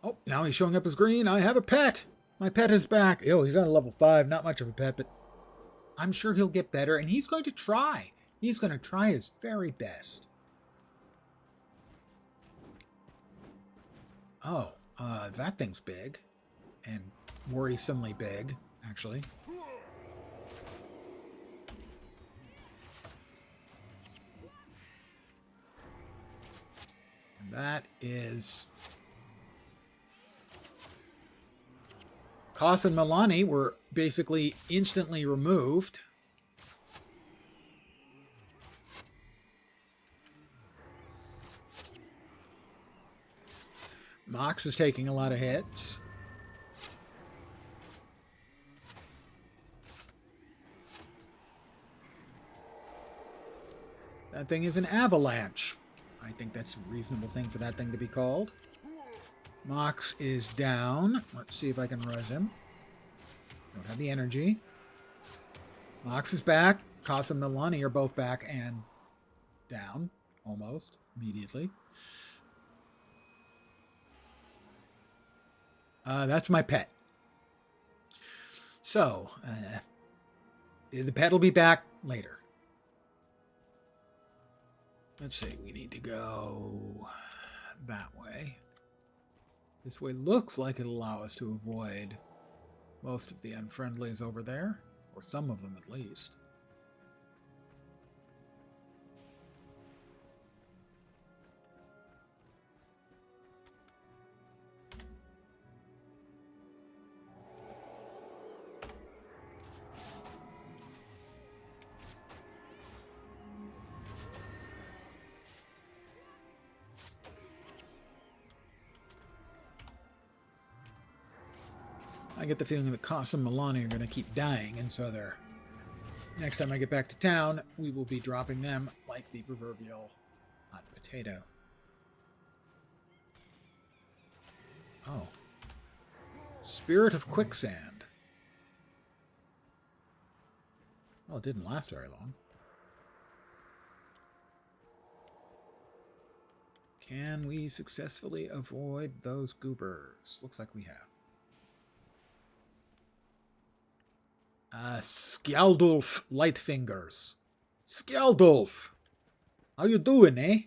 Oh, now he's showing up as green. I have a pet. My pet is back. Oh, he's on a level 5. Not much of a pet, but I'm sure he'll get better, and he's going to try. He's going to try his very best. Oh, that thing's big. And worrisomely big, actually. And that is... Koss and Milani were basically instantly removed. Mox is taking a lot of hits. That thing is an avalanche. I think that's a reasonable thing for that thing to be called. Mox is down. Let's see if I can res him. Don't have the energy. Mox is back. Koss and Milani are both back and down. Almost. Immediately. That's my pet. So, the pet will be back later. Let's see. We need to go that way. This way looks like it'll allow us to avoid most of the unfriendlies over there, or some of them at least. I get the feeling that Koss and Milani are going to keep dying, and so they're... Next time I get back to town, we will be dropping them like the proverbial hot potato. Oh. Spirit of Quicksand. Well, it didn't last very long. Can we successfully avoid those goobers? Looks like we have. Skjaldulf Lightfingers. Skjaldulf! How you doing, eh?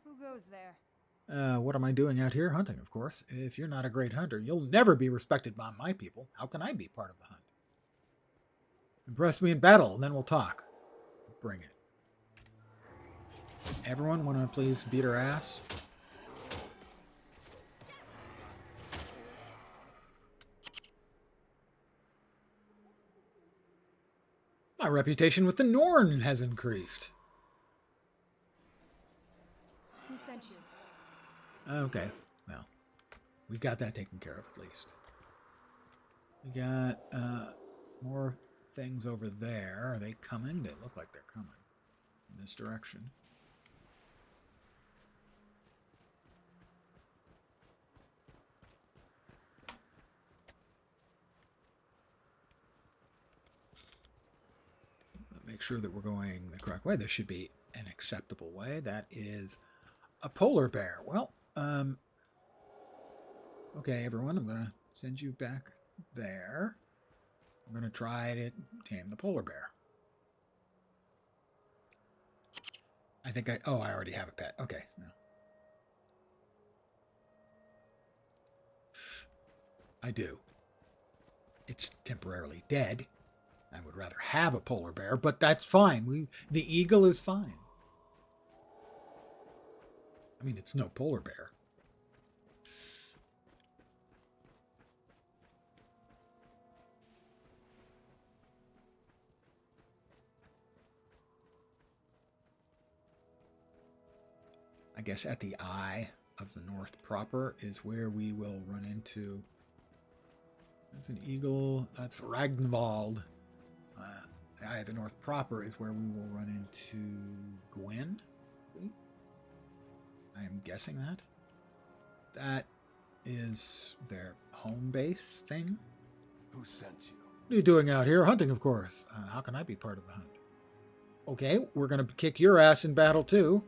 Who goes there? What am I doing out here? Hunting, of course. If you're not a great hunter, you'll never be respected by my people. How can I be part of the hunt? Impress me in battle, and then we'll talk. Bring it. Everyone want to please beat her ass? My reputation with the Norn has increased. Who sent you? Okay, well, we got that taken care of at least. We got more things over there. Are they coming? They look like they're coming in this direction. Make sure that we're going the correct way. This should be an acceptable way. That is a polar bear. Well, okay, everyone, I'm going to send you back there. I'm going to try to tame the polar bear. I think I already have a pet. Okay, no. I do. It's temporarily dead. I would rather have a polar bear, but that's fine. The eagle is fine. I mean, it's no polar bear. I guess at the eye of the north proper is where we will run into... That's an eagle. That's Ragnvald. The Eye of the North proper is where we will run into Gwen. I am guessing that. That is their home base thing. Who sent you? What are you doing out here? Hunting, of course. How can I be part of the hunt? Okay, we're going to kick your ass in battle, too.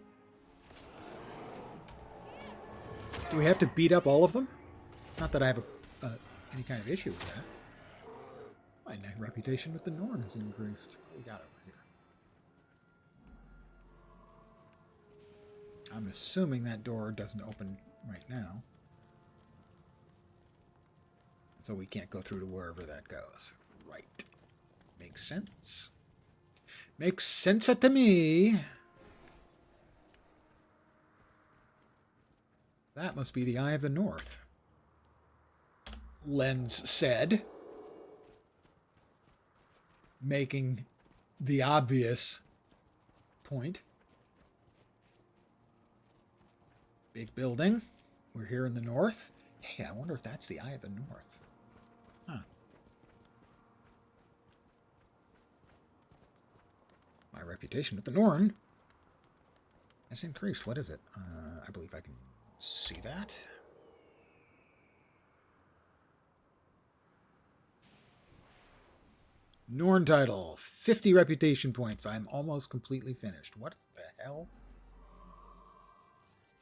Do we have to beat up all of them? Not that I have any kind of issue with that. My reputation with the Norn has increased. What we got over here? I'm assuming that door doesn't open right now. So we can't go through to wherever that goes. Right. Makes sense. Makes sense to me. That must be the Eye of the North. Lens said, making the obvious point. Big building. We're here in the north. Hey, I wonder if that's the Eye of the North. Huh. My reputation with the Norn has increased. What is it? I believe I can see that. Norn title, 50 reputation points. I'm almost completely finished. What the hell?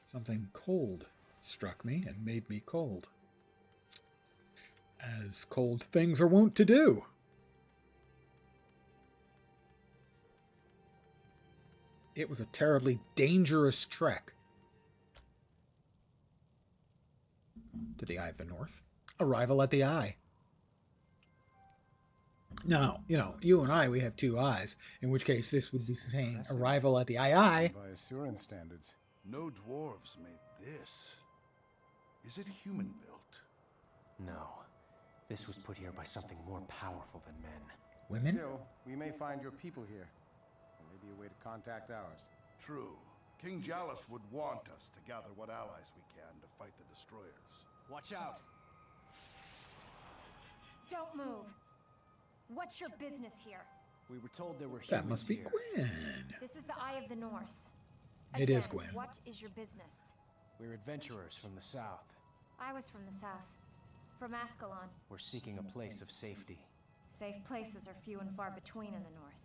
Something cold struck me and made me cold. As cold things are wont to do. It was a terribly dangerous trek to the Eye of the North. Arrival at the Eye. Now, you and I, we have two eyes, in which case this would be saying arrival at the Eye. By Asuran standards. No dwarves made this. Is it human-built? No. This was put here by something more powerful than men. Women? Still, we may find your people here. There may be a way to contact ours. True. King Jalus would want us to gather what allies we can to fight the destroyers. Watch out! Don't move. What's your business here? We were told there were humans That must be here. Gwen. This is the Eye of the North. It is Again, Gwen. What is your business? We're adventurers from the south. I was from the south. From Ascalon. We're seeking a place of safety. Safe places are few and far between in the north.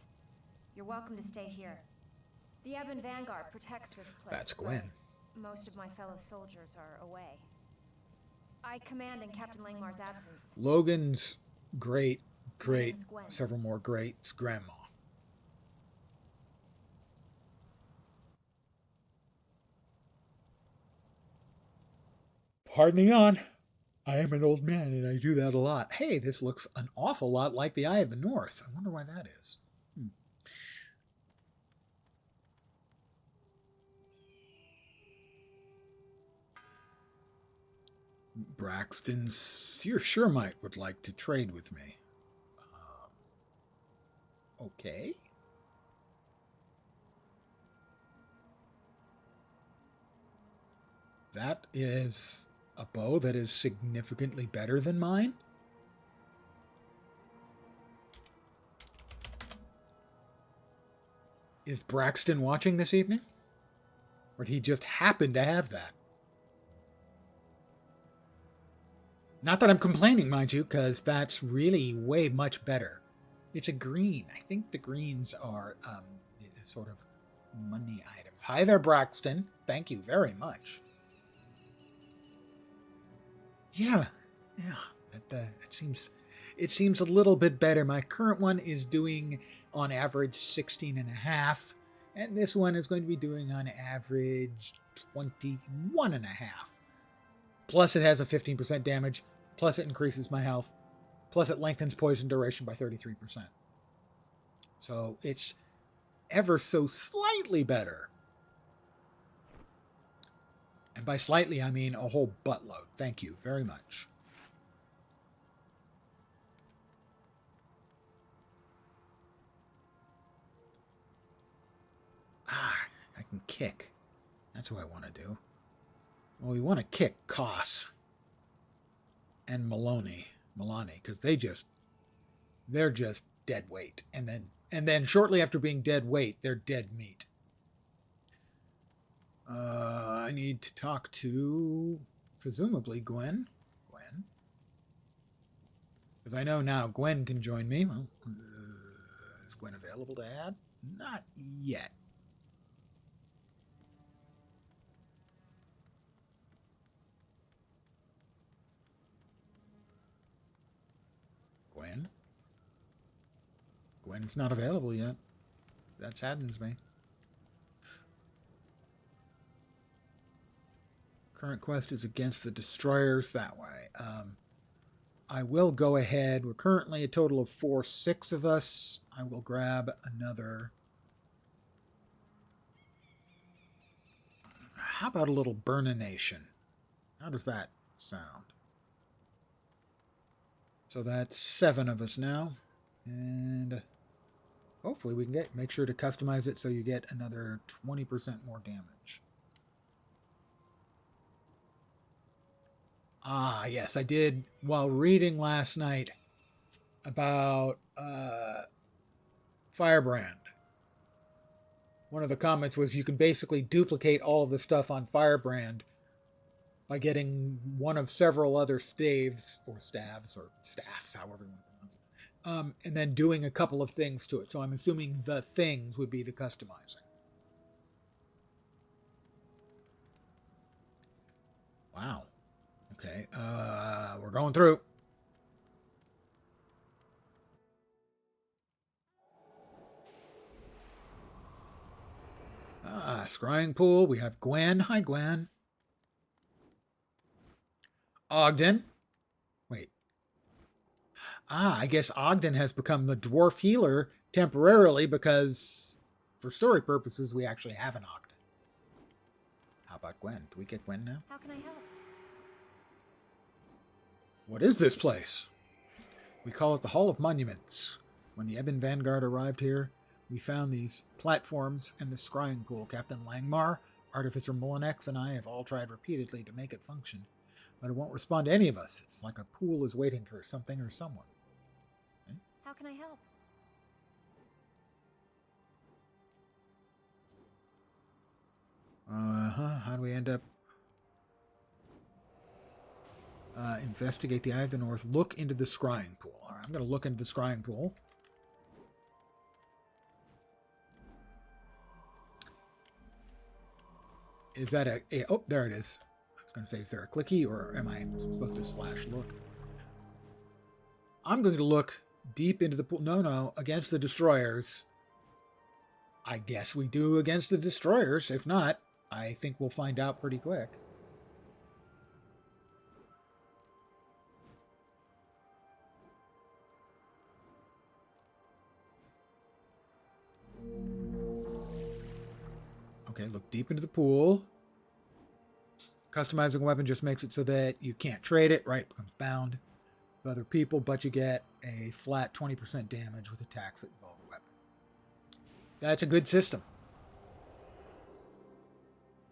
You're welcome to stay here. The Ebon Vanguard protects this place. That's Gwen. So most of my fellow soldiers are away. I command in Captain Langmar's absence. Logan's great, name's Gwen. several more greats, grandma. Pardon the yawn. I am an old man and I do that a lot. Hey, this looks an awful lot like the Eye of the North. I wonder why that is. Braxton sure might would like to trade with me. Okay. That is a bow that is significantly better than mine. Is Braxton watching this evening? Or did he just happen to have that? Not that I'm complaining, mind you, because that's really way much better. It's a green. I think the greens are sort of money items. Hi there, Braxton. Thank you very much. Yeah. It seems a little bit better. My current one is doing on average 16.5, and this one is going to be doing on average 21.5. Plus it has a 15% damage, plus it increases my health, plus it lengthens poison duration by 33%. So it's ever so slightly better. And by slightly, I mean a whole buttload. Thank you very much. I can kick. That's what I want to do. Well, we want to kick Koss and Milani, because they're just dead weight. And then And then shortly after being dead weight, they're dead meat. I need to talk to, presumably, Gwen. Gwen. Because I know now Gwen can join me. Well, is Gwen available to add? Not yet. Gwen? Gwen is not available yet. That saddens me. Current quest is against the destroyers that way. I will go ahead. We're currently a total of 6 of us. I will grab another. How about a little Burnination? How does that sound? So that's 7 of us now. And hopefully we can make sure to customize it so you get another 20% more damage. Ah, yes, I did, while reading last night about Firebrand. One of the comments was you can basically duplicate all of the stuff on Firebrand by getting one of several other staves, or staffs, however you want to pronounce it, and then doing a couple of things to it. So I'm assuming the things would be the customizing. Wow. Okay, we're going through. Scrying pool. We have Gwen. Hi, Gwen. Ogden. Wait. I guess Ogden has become the dwarf healer temporarily because, for story purposes, we actually have an Ogden. How about Gwen? Do we get Gwen now? How can I help? What is this place? We call it the Hall of Monuments. When the Ebon Vanguard arrived here, we found these platforms and the scrying pool. Captain Langmar, Artificer Molinex, and I have all tried repeatedly to make it function, but it won't respond to any of us. It's like a pool is waiting for something or someone. Okay? How can I help? How do we end up? Investigate the Eye of the North. Look into the scrying pool. All right, I'm going to look into the scrying pool. Is that oh, there it is. I was going to say, is there a clicky, or am I supposed to slash look? I'm going to look deep into the pool. No, against the destroyers. I guess we do against the destroyers. If not, I think we'll find out pretty quick. Okay, look deep into the pool. Customizing a weapon just makes it so that you can't trade it, right? It becomes bound with other people, but you get a flat 20% damage with attacks that involve a weapon. That's a good system.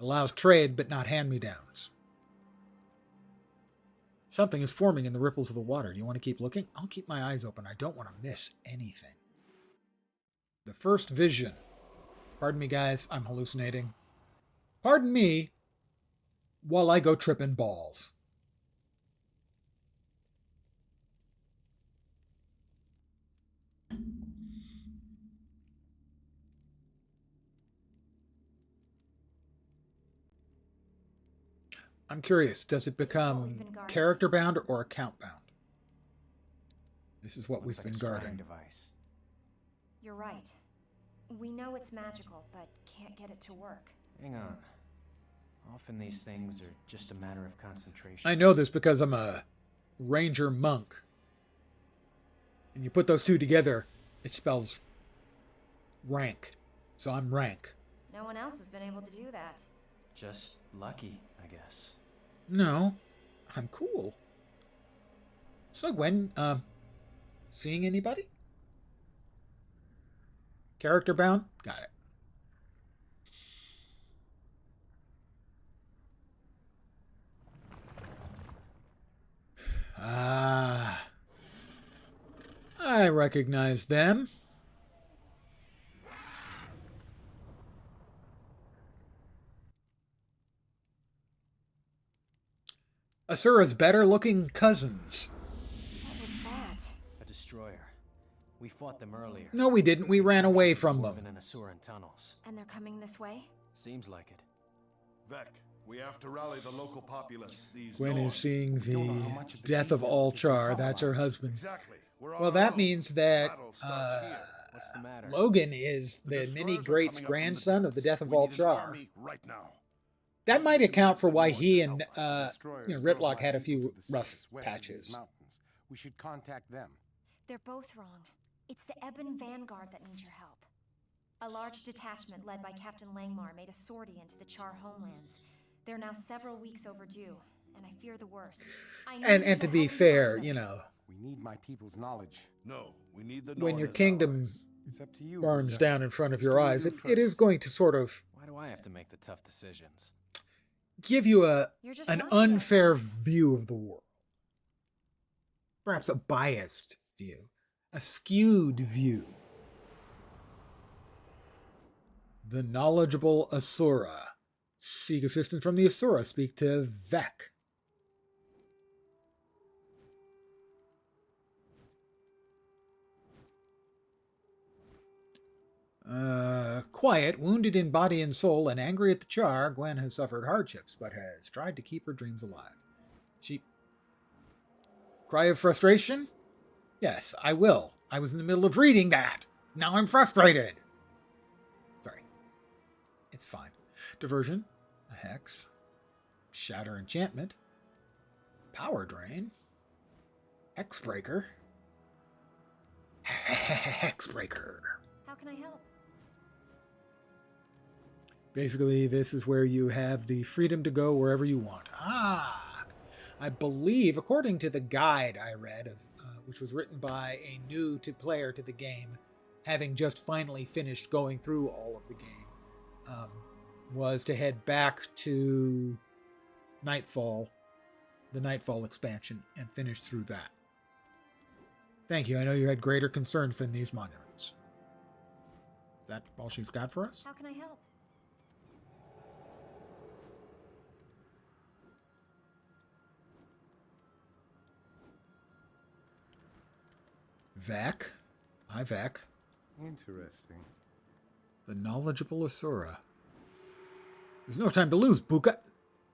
Allows trade, but not hand-me-downs. Something is forming in the ripples of the water. Do you want to keep looking? I'll keep my eyes open. I don't want to miss anything. The first vision. Pardon me, guys. I'm hallucinating. Pardon me while I go tripping balls. I'm curious, does it become character bound or account bound? This is what we've been guarding. Device. You're right. We know it's magical, but can't get it to work. Hang on. Often these things are just a matter of concentration. I know this because I'm a ranger monk. And you put those two together, it spells rank. So I'm rank. No one else has been able to do that. Just lucky, I guess. No, I'm cool. So Gwen, seeing anybody? Character bound? Got it. I recognize them. Asura's better-looking cousins. What was that? A destroyer. We fought them earlier. No, we didn't. We ran away from Dwarven them. and Asuran tunnels. And they're coming this way? Seems like it. Vec, we have to rally the local populace. These Gwen Norn. is seeing don't know the how much of the death of kingdom we can Alchar. That's her colonize. husband. Exactly. We're on Well, our that own. means that Battle starts here. What's the matter? Logan is the Destroyers mini are great's coming up from the grandson of the depths. death of We need an Alchar. army right now. That might account for why he and Destroyers drove Ritlock my had a people few to the rough surface west of these patches. mountains. We should contact them. They're both wrong. It's the Ebon Vanguard that needs your help. A large detachment led by Captain Langmar made a sortie into the Char homelands. They're now several weeks overdue, and I fear the worst. I know you And to can be help me fair, find them. you know, We need my people's knowledge. No, we need the when Norn your as kingdom allies. It's up to you. burns Buddha. down in front of Which your do we eyes, do it is first? going to sort of Why do I have to make the tough decisions? give you You're just an lucky, I unfair guess. view of the world. Perhaps a biased view, a skewed view. The knowledgeable Asura. Seek assistance from the Asura. Speak to Vec. Quiet, wounded in body and soul, and angry at the Char, Gwen has suffered hardships, but has tried to keep her dreams alive. She... Cry of frustration? Yes, I will. I was in the middle of reading that. Now I'm frustrated. Sorry. It's fine. Diversion. A hex. Shatter enchantment. Power drain. Hexbreaker. Hexbreaker. How can I help? Basically, this is where you have the freedom to go wherever you want. I believe, according to the guide I read, which was written by a new-to-player to the game, having just finally finished going through all of the game, was to head back to Nightfall, the Nightfall expansion, and finish through that. Thank you. I know you had greater concerns than these monuments. Is that all she's got for us? How can I help? Vec. Hi, Vec. Interesting. The knowledgeable Asura. There's no time to lose, Buka.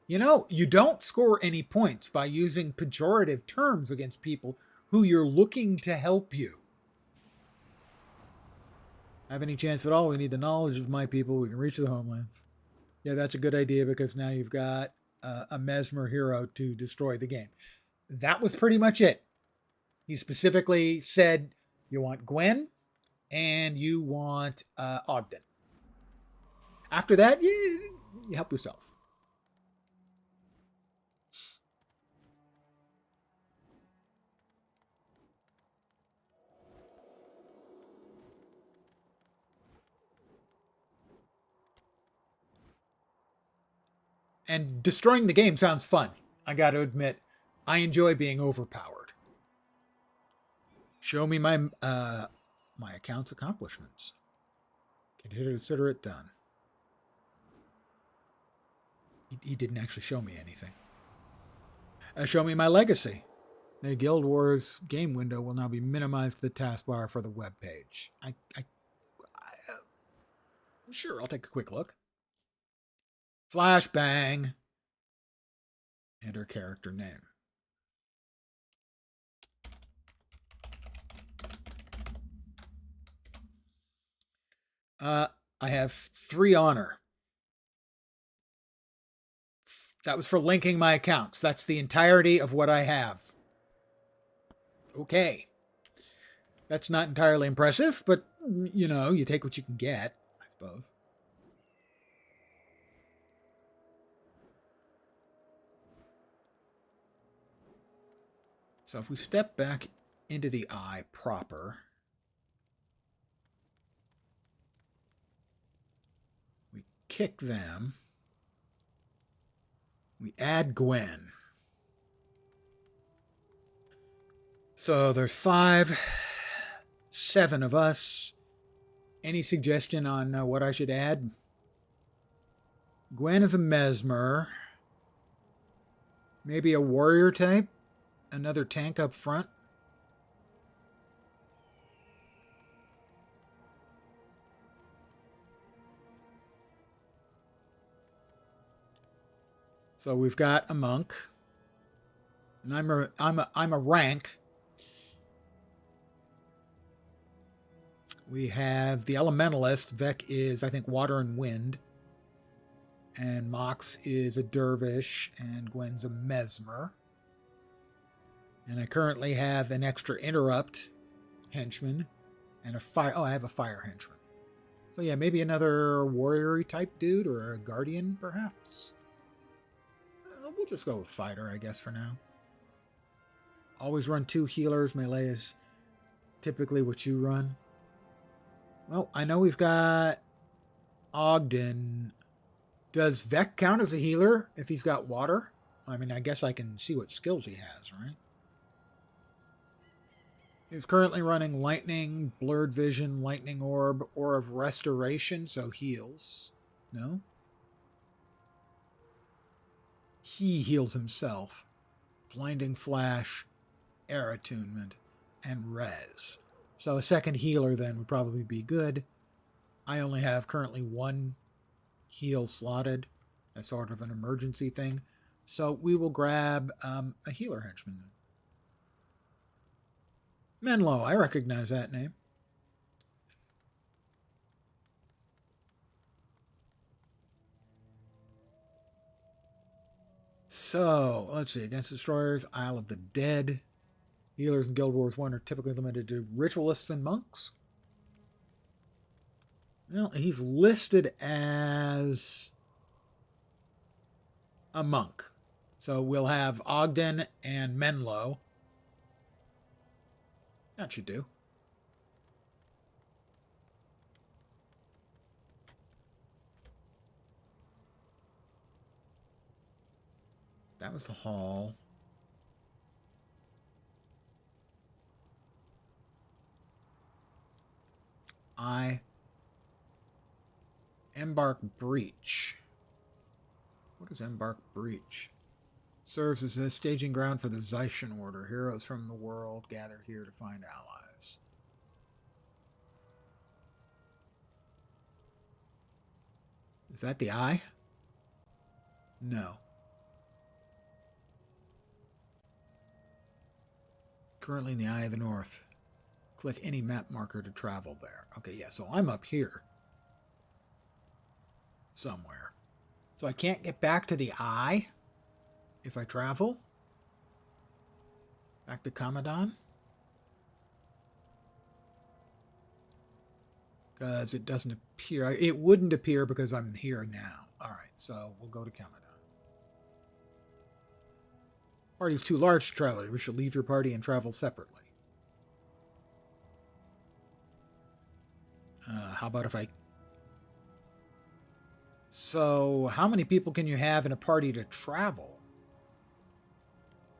You know, you don't score any points by using pejorative terms against people who you're looking to help you. Have any chance at all? We need the knowledge of my people. We can reach the homelands. Yeah, that's a good idea because now you've got a Mesmer hero to destroy the game. That was pretty much it. He specifically said you want Gwen and you want Ogden. After that, you help yourself. And destroying the game sounds fun. I got to admit, I enjoy being overpowered. Show me my my account's accomplishments. Consider it done. He didn't actually show me anything. Show me my legacy. The Guild Wars game window will now be minimized to the taskbar for the web page. Sure, I'll take a quick look. Flashbang. Enter character name. I have 3 honor. That was for linking my accounts. That's the entirety of what I have. Okay. That's not entirely impressive, but, you know, you take what you can get, I suppose. So if we step back into the eye proper, we kick them. We add Gwen. So there's 5, 7 of us. Any suggestion on what I should add? Gwen is a Mesmer. Maybe a warrior type? Another tank up front? So we've got a monk. And I'm a rank. We have the elementalist. Vec is, I think, water and wind. And Mox is a dervish. And Gwen's a mesmer. And I currently have an extra interrupt henchman. And a fire. Oh, I have a fire henchman. So yeah, maybe another warrior type dude or a guardian, perhaps. We'll just go with fighter, I guess, for now. Always run 2 healers. Melee is typically what you run. Well, I know we've got Ogden. Does Vec count as a healer if he's got water? I mean, I guess I can see what skills he has, right? He's currently running lightning, blurred vision, lightning orb, or of restoration, so heals. No? He heals himself. Blinding flash, air attunement, and res. So a second healer then would probably be good. I only have currently 1 heal slotted. That's sort of an emergency thing. So we will grab a healer henchman then. Menlo, I recognize that name. So, let's see. Against Destroyers, Isle of the Dead. Healers in Guild Wars 1 are typically limited to ritualists and monks. Well, he's listed as a monk. So we'll have Ogden and Menlo. That should do. That was the hall. Embark Breach. What is Embark Breach? Serves as a staging ground for the Zeischen Order. Heroes from the world gather here to find allies. Is that the eye? No. Currently in the Eye of the North. Click any map marker to travel there. Okay, yeah, so I'm up here. Somewhere. So I can't get back to the eye if I travel. Back to Kamadan. Because it doesn't appear. It wouldn't appear because I'm here now. Alright, so we'll go to Kamadan. Party is too large to travel. You should leave your party and travel separately. How about if I... So, how many people can you have in a party to travel?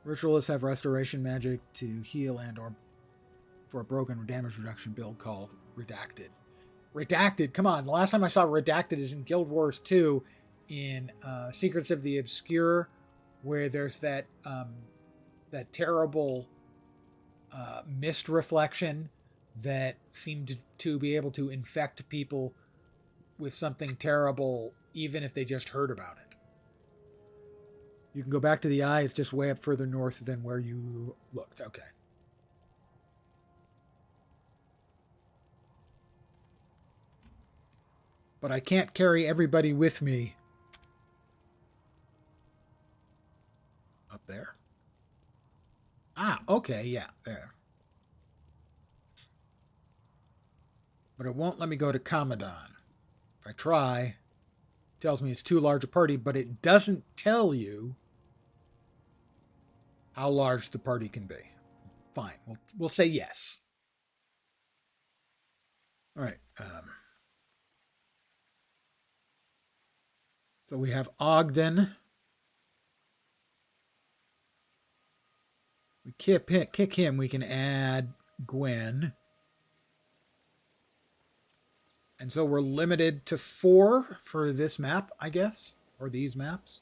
Ritualists have restoration magic to heal and or for a broken or damage reduction build called Redacted. Redacted? Come on, the last time I saw Redacted is in Guild Wars 2 in Secrets of the Obscure, where there's that terrible mist reflection that seemed to be able to infect people with something terrible, even if they just heard about it. You can go back to the eye. It's just way up further north than where you looked. Okay. But I can't carry everybody with me. Up there. Ah, okay, yeah, there. But it won't let me go to Kamadan. If I try, it tells me it's too large a party, but it doesn't tell you how large the party can be. Fine, we'll say yes. All right. So we have Ogden. We kick him. We can add Gwen. And so we're limited to 4 for this map, I guess, or these maps.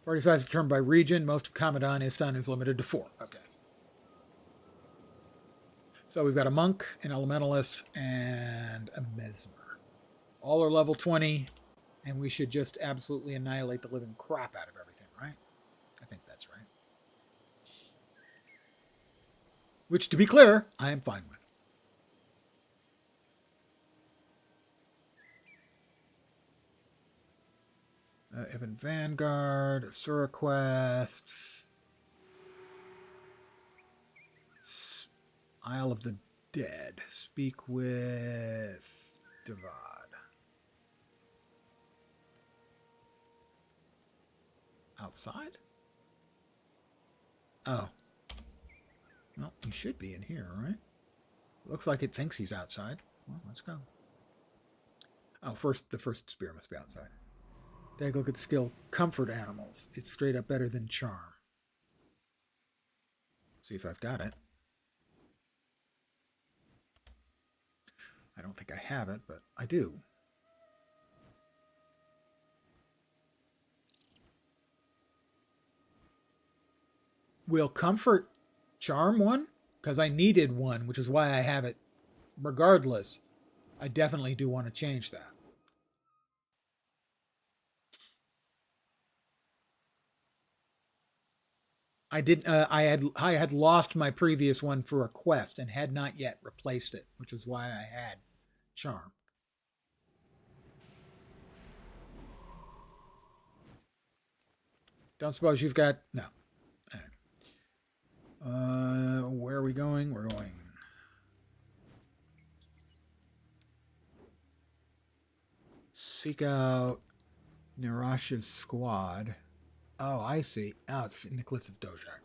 Party size determined by region. Most of Commandant Istan is limited to 4. Okay. So we've got a monk, an elementalist, and a mesmer. All are level 20, and we should just absolutely annihilate the living crap out of everything, right? I think that's right. Which, to be clear, I am fine with. Evan Vanguard, Asura quests, Isle of the Dead. Speak with Devad. Outside? Oh. Well, he should be in here, right? Looks like it thinks he's outside. Well, let's go. Oh, the first spear must be outside. Take a look at the skill. Comfort animals. It's straight up better than charm. See if I've got it. I don't think I have it, but I do. Will comfort charm one? Because I needed one, which is why I have it. Regardless, I definitely do want to change that. I had lost my previous one for a quest and had not yet replaced it, which is why I had charm. Don't suppose you've got no. Where are we going? We're going. Seek out Narasha's squad. Oh, I see. Oh, it's in the Cliffs of Dojak.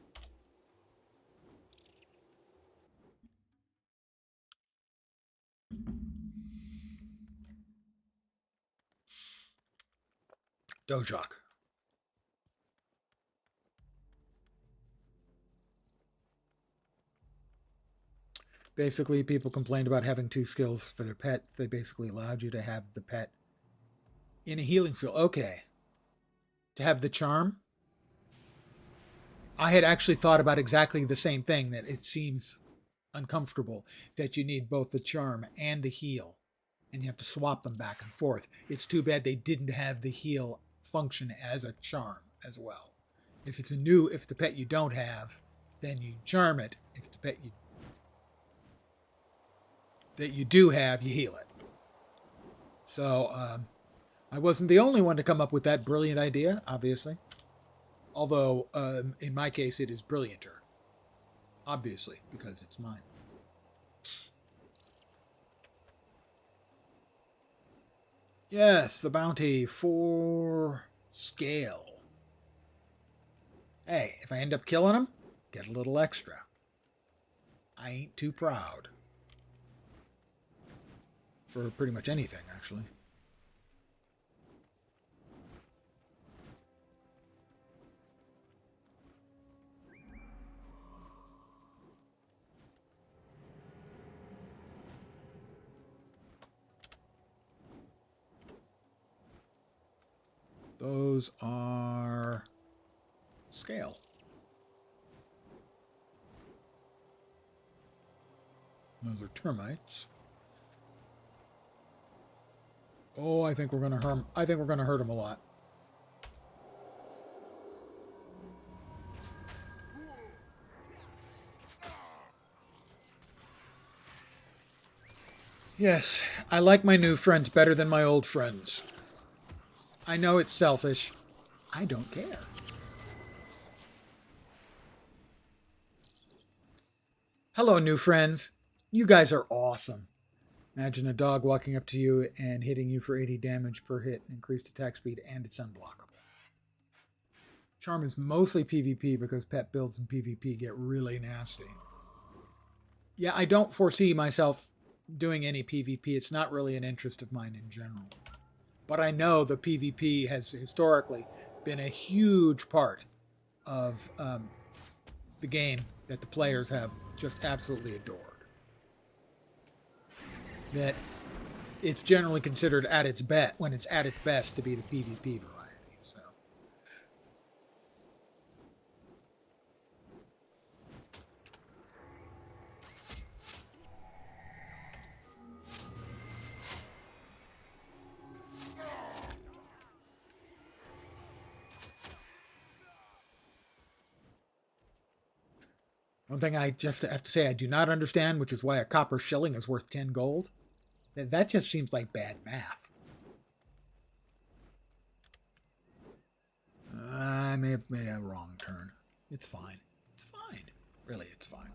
Dojak. Basically, people complained about having 2 skills for their pet. They basically allowed you to have the pet in a healing skill. Okay. To have the charm. I had actually thought about exactly the same thing, that it seems uncomfortable that you need both the charm and the heal, and you have to swap them back and forth. It's too bad they didn't have the heal function as a charm as well. If the pet you don't have, then you charm it. If the pet that you do have, you heal it. So I wasn't the only one to come up with that brilliant idea, obviously. Although, in my case, it is brillianter. Obviously, because it's mine. Yes, the bounty for scale. Hey, if I end up killing him, get a little extra. I ain't too proud. For pretty much anything, actually. Those are scale. Those are termites. Oh, I think we're gonna hurt him a lot. Yes, I like my new friends better than my old friends. I know it's selfish. I don't care. Hello, new friends. You guys are awesome. Imagine a dog walking up to you and hitting you for 80 damage per hit, increased attack speed, and it's unblockable. Charm is mostly PvP because pet builds in PvP get really nasty. Yeah, I don't foresee myself doing any PvP. It's not really an interest of mine in general. But I know the PvP has historically been a huge part of the game that the players have just absolutely adored. That it's generally considered at its best, when it's at its best, to be the PvP variety. So One thing I just have to say I do not understand, which is why a copper shilling is worth 10 gold. That just seems like bad math. I may have made a wrong turn. It's fine. It's fine. Really, it's fine.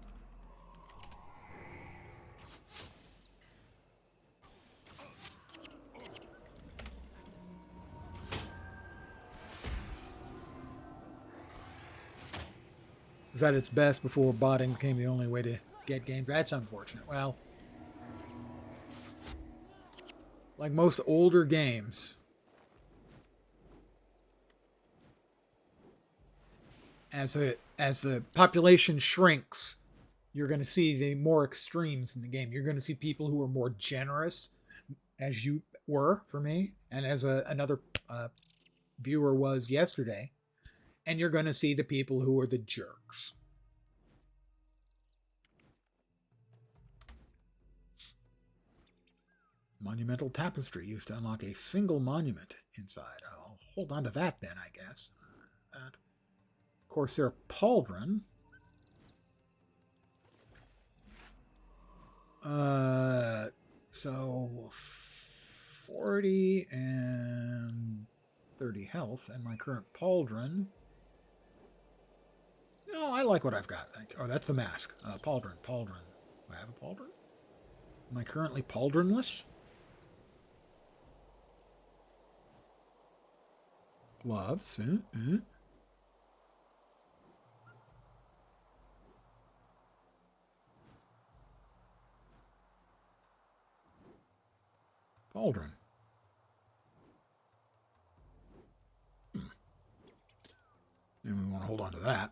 It was at its best before botting became the only way to get games. That's unfortunate. Well, like most older games, as the population shrinks, you're going to see the more extremes in the game. You're going to see people who are more generous, as you were for me, and as another viewer was yesterday. And you're going to see the people who are the jerks. Monumental tapestry used to unlock a single monument inside. I'll hold on to that then, I guess. Corsair Pauldron. So 40 and 30 health, and my current Pauldron. No, I like what I've got. Thank you. Oh, that's the mask. Pauldron. Do I have a Pauldron? Am I currently Pauldronless? Gloves. Pauldron. And we want to hold on to that.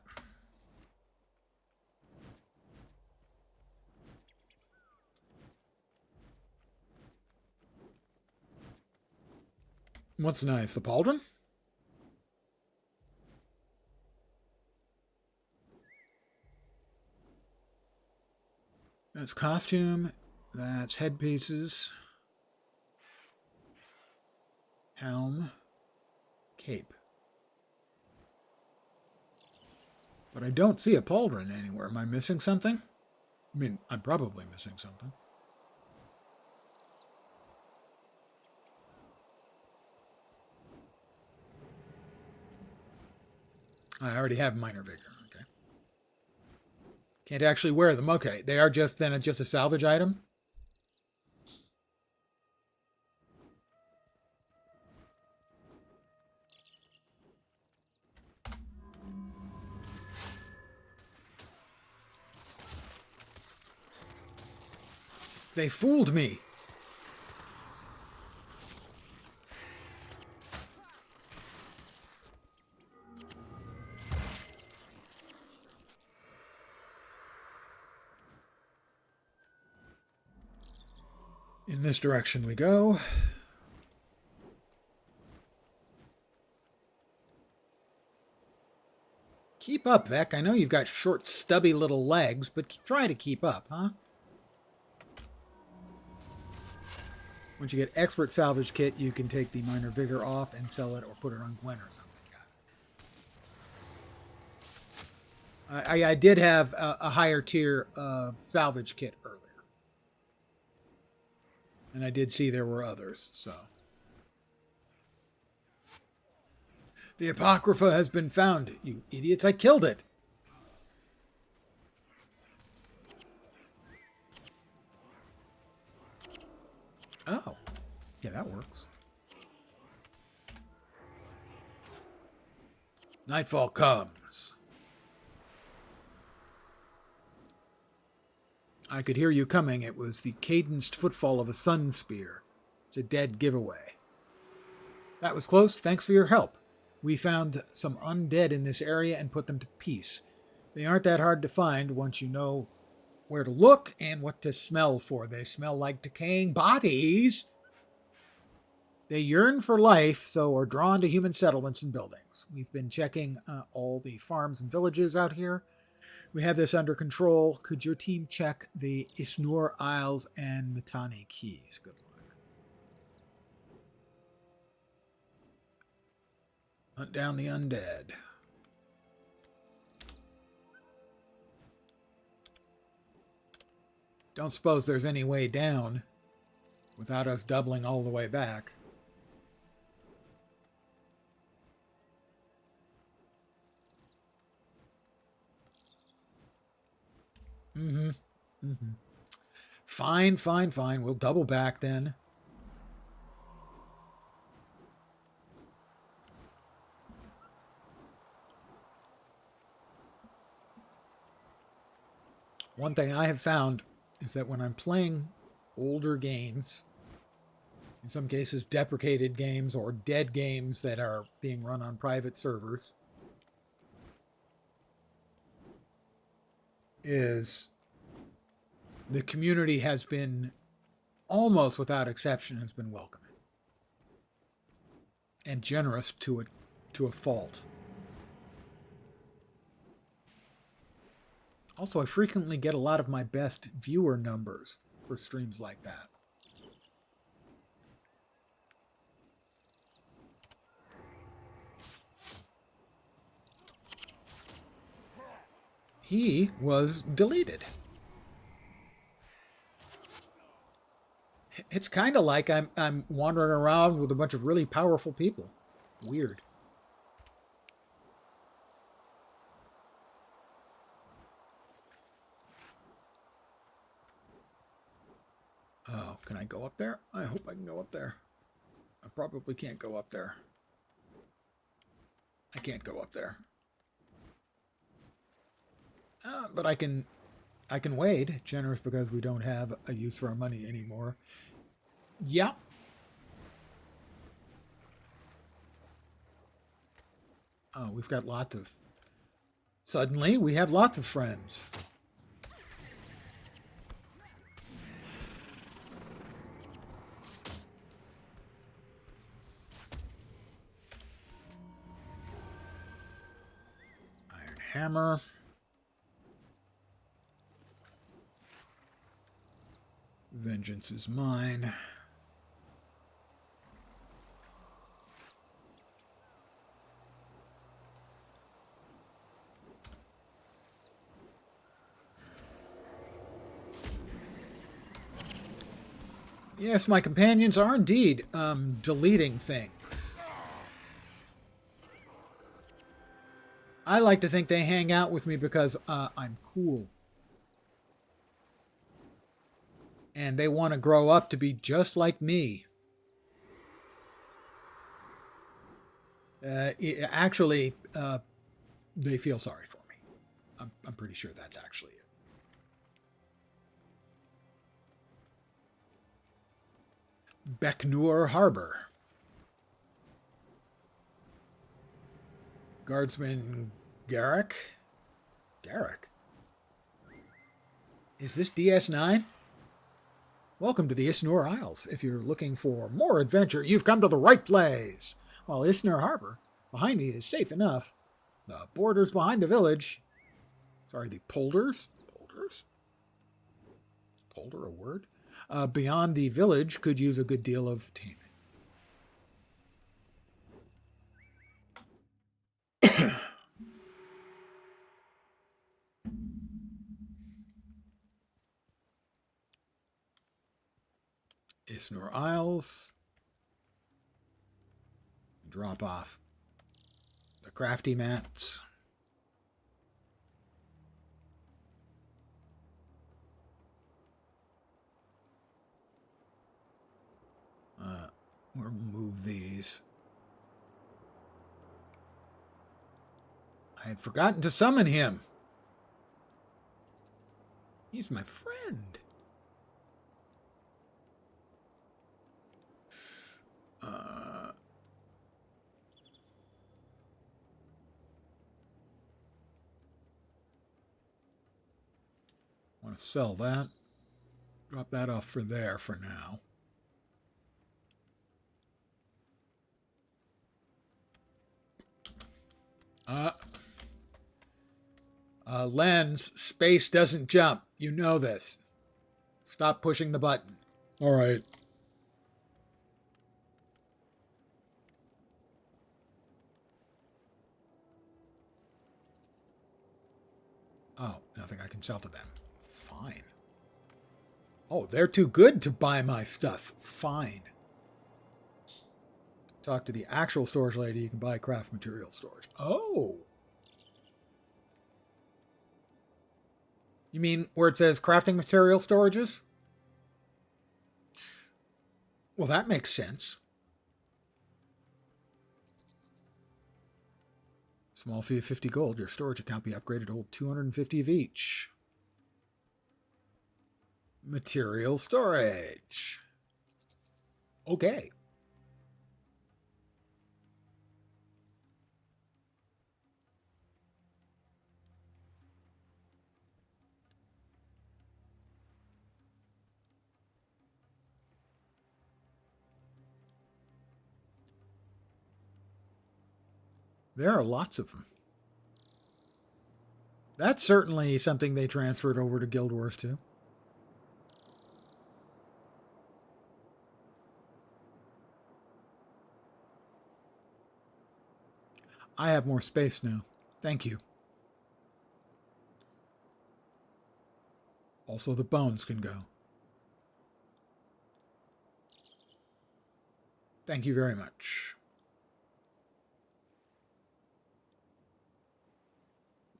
What's nice? The Pauldron? That's costume. That's headpieces. Helm. Cape. But I don't see a Pauldron anywhere. Am I missing something? I mean, I'm probably missing something. I already have minor vigor. Okay. Can't actually wear them. Okay. They are just a salvage item. They fooled me. In this direction we go. Keep up, Vec. I know you've got short, stubby little legs, but try to keep up, huh? Once you get expert salvage kit, you can take the minor vigor off and sell it or put it on Gwen or something. I did have a higher tier of salvage kit earlier. And I did see there were others, so. The Apocrypha has been found, you idiots. I killed it. Oh. Yeah, that works. Nightfall comes. I could hear you coming. It was the cadenced footfall of a sun spear. It's a dead giveaway. That was close. Thanks for your help. We found some undead in this area and put them to peace. They aren't that hard to find once you know where to look and what to smell for. They smell like decaying bodies. They yearn for life, so are drawn to human settlements and buildings. We've been checking all the farms and villages out here. We have this under control. Could your team check the Isnur Isles and Mitanni Keys? Good luck. Hunt down the undead. Don't suppose there's any way down without us doubling all the way back. Fine, fine, fine. We'll double back then. One thing I have found is that when I'm playing older games, in some cases deprecated games or dead games that are being run on private servers, is the community has been, almost without exception, has been welcoming and generous to a fault. Also, I frequently get a lot of my best viewer numbers for streams like that. He was deleted. It's kind of like I'm wandering around with a bunch of really powerful people. Weird. Oh, can I go up there? I hope I can go up there. I probably can't go up there. I can't go up there. But I can wade. Generous because we don't have a use for our money anymore. Yeah. Oh, we've got lots of... Suddenly, we have lots of friends. Iron Hammer. Vengeance is mine. Yes, my companions are indeed deleting things. I like to think they hang out with me because I'm cool. And they want to grow up to be just like me. Actually, they feel sorry for me. I'm pretty sure that's actually it. Becknur Harbor. Guardsman Garrick? Garrick? Is this DS9? Welcome to the Isnur Isles. If you're looking for more adventure, you've come to the right place. While Isnur Harbor behind me is safe enough, the borders behind the village... Sorry, the polders? Polders? Is polder a word? Beyond the village could use a good deal of taming. Isnur Isles. Drop off the crafty mats. We'll move these. I had forgotten to summon him. He's my friend. Want to sell that. Drop that off for there for now. Lens, space doesn't jump. You know this. Stop pushing the button. All right. Oh, nothing I can sell to them. Fine. Oh, they're too good to buy my stuff. Fine. Talk to the actual storage lady. You can buy craft material storage. Oh. You mean where it says crafting material storages? Well, that makes sense. Small fee of 50 gold. Your storage account be upgraded to hold 250 of each. Material storage. Okay. There are lots of them. That's certainly something they transferred over to Guild Wars too. I have more space now. Thank you. Also, the bones can go. Thank you very much.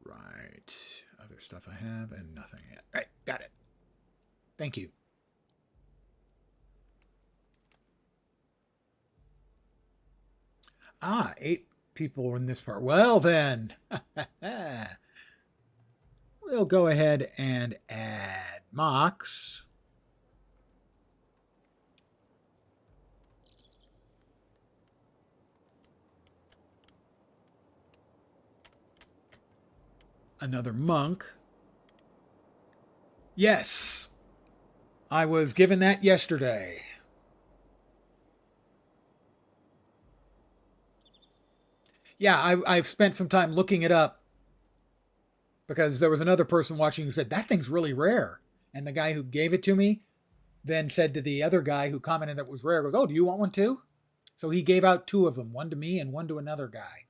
Right. Other stuff I have and nothing yet. Right, got it. Thank you. Ah, 8 people in this part. Well then. We'll go ahead and add Mox. Another monk. Yes. I was given that yesterday. Yeah, I've spent some time looking it up because there was another person watching who said, that thing's really rare. And the guy who gave it to me then said to the other guy who commented that it was rare, goes, oh, do you want one too? So he gave out 2 of them, one to me and one to another guy.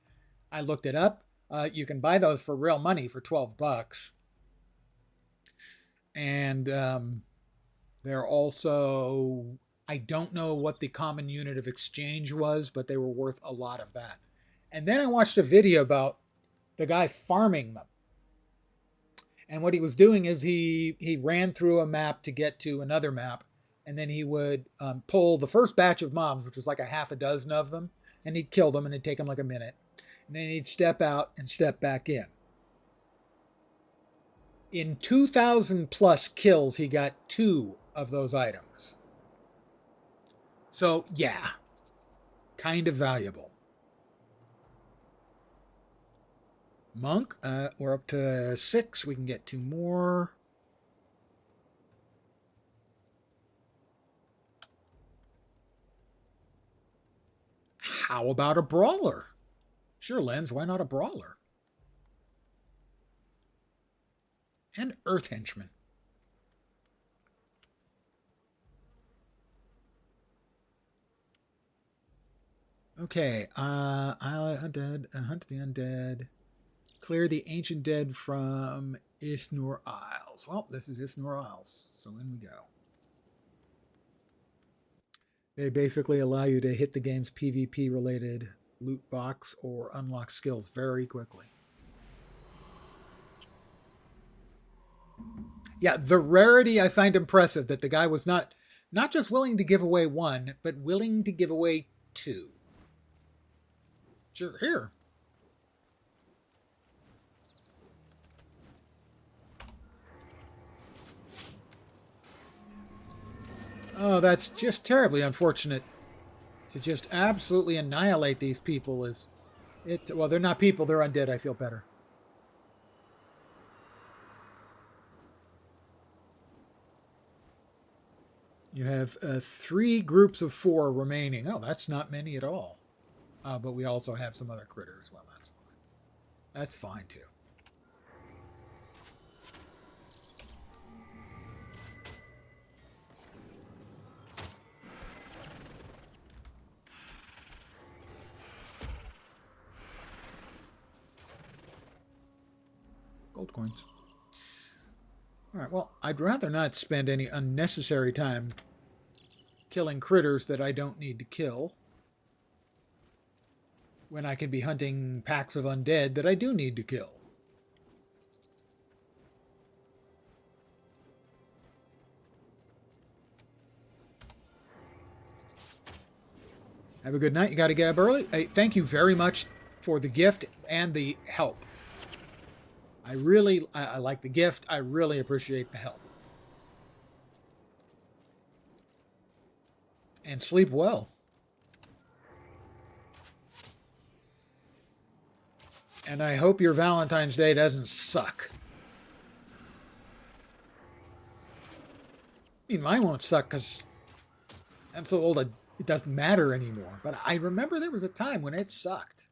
I looked it up. You can buy those for real money for $12. And they're also, I don't know what the common unit of exchange was, but they were worth a lot of that. And then I watched a video about the guy farming them. And what he was doing is he ran through a map to get to another map. And then he would pull the first batch of mobs, which was like a half a dozen of them. And he'd kill them and it'd take him like a minute. And then he'd step out and step back in. In 2,000 plus kills, he got 2 of those items. So, yeah, kind of valuable. Monk, we're up to 6. We can get 2 more. How about a brawler? Sure, Lens, why not a brawler? And Earth Henchman. Okay, I'll hunt the undead. Clear the ancient dead from Isnur Isles. Well, this is Isnur Isles, so in we go. They basically allow you to hit the game's PvP-related loot box or unlock skills very quickly. Yeah, the rarity I find impressive that the guy was not just willing to give away 1, but willing to give away 2. Sure, here. Oh, that's just terribly unfortunate. To just absolutely annihilate these people is... Well, they're not people, they're undead. I feel better. You have 3 groups of 4 remaining. Oh, that's not many at all. But we also have some other critters. Well, that's fine. That's fine, too. Gold coins. Alright, well, I'd rather not spend any unnecessary time killing critters that I don't need to kill when I can be hunting packs of undead that I do need to kill. Have a good night. You got to get up early. Hey, thank you very much for the gift and the help. I like the gift. I really appreciate the help. And sleep well. And I hope your Valentine's Day doesn't suck. I mean, mine won't suck because I'm so old it doesn't matter anymore. But I remember there was a time when it sucked.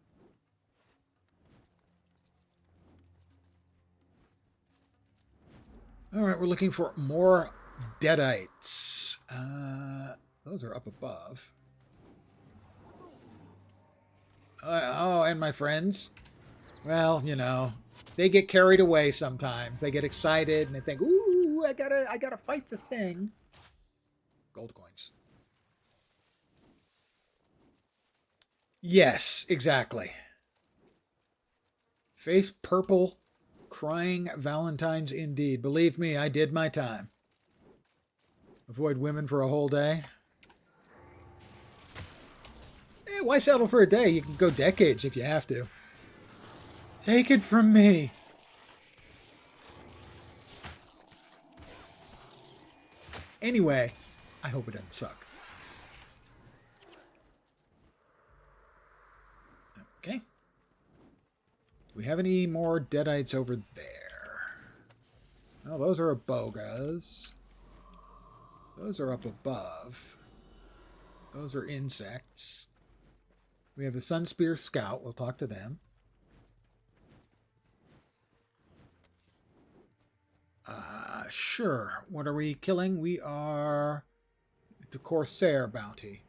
All right, we're looking for more deadites. Those are up above. Oh, and my friends. Well, you know, they get carried away sometimes. They get excited and they think, "Ooh, I gotta fight the thing." Gold coins. Yes, exactly. Face purple. Crying Valentines indeed. Believe me, I did my time. Avoid women for a whole day. Why settle for a day? You can go decades if you have to. Take it from me. Anyway, I hope it doesn't suck. Okay. Do we have any more deadites over there? Oh, those are abogas. Those are up above. Those are insects. We have the Sunspear Scout. We'll talk to them. Sure. What are we killing? We are the Corsair bounty.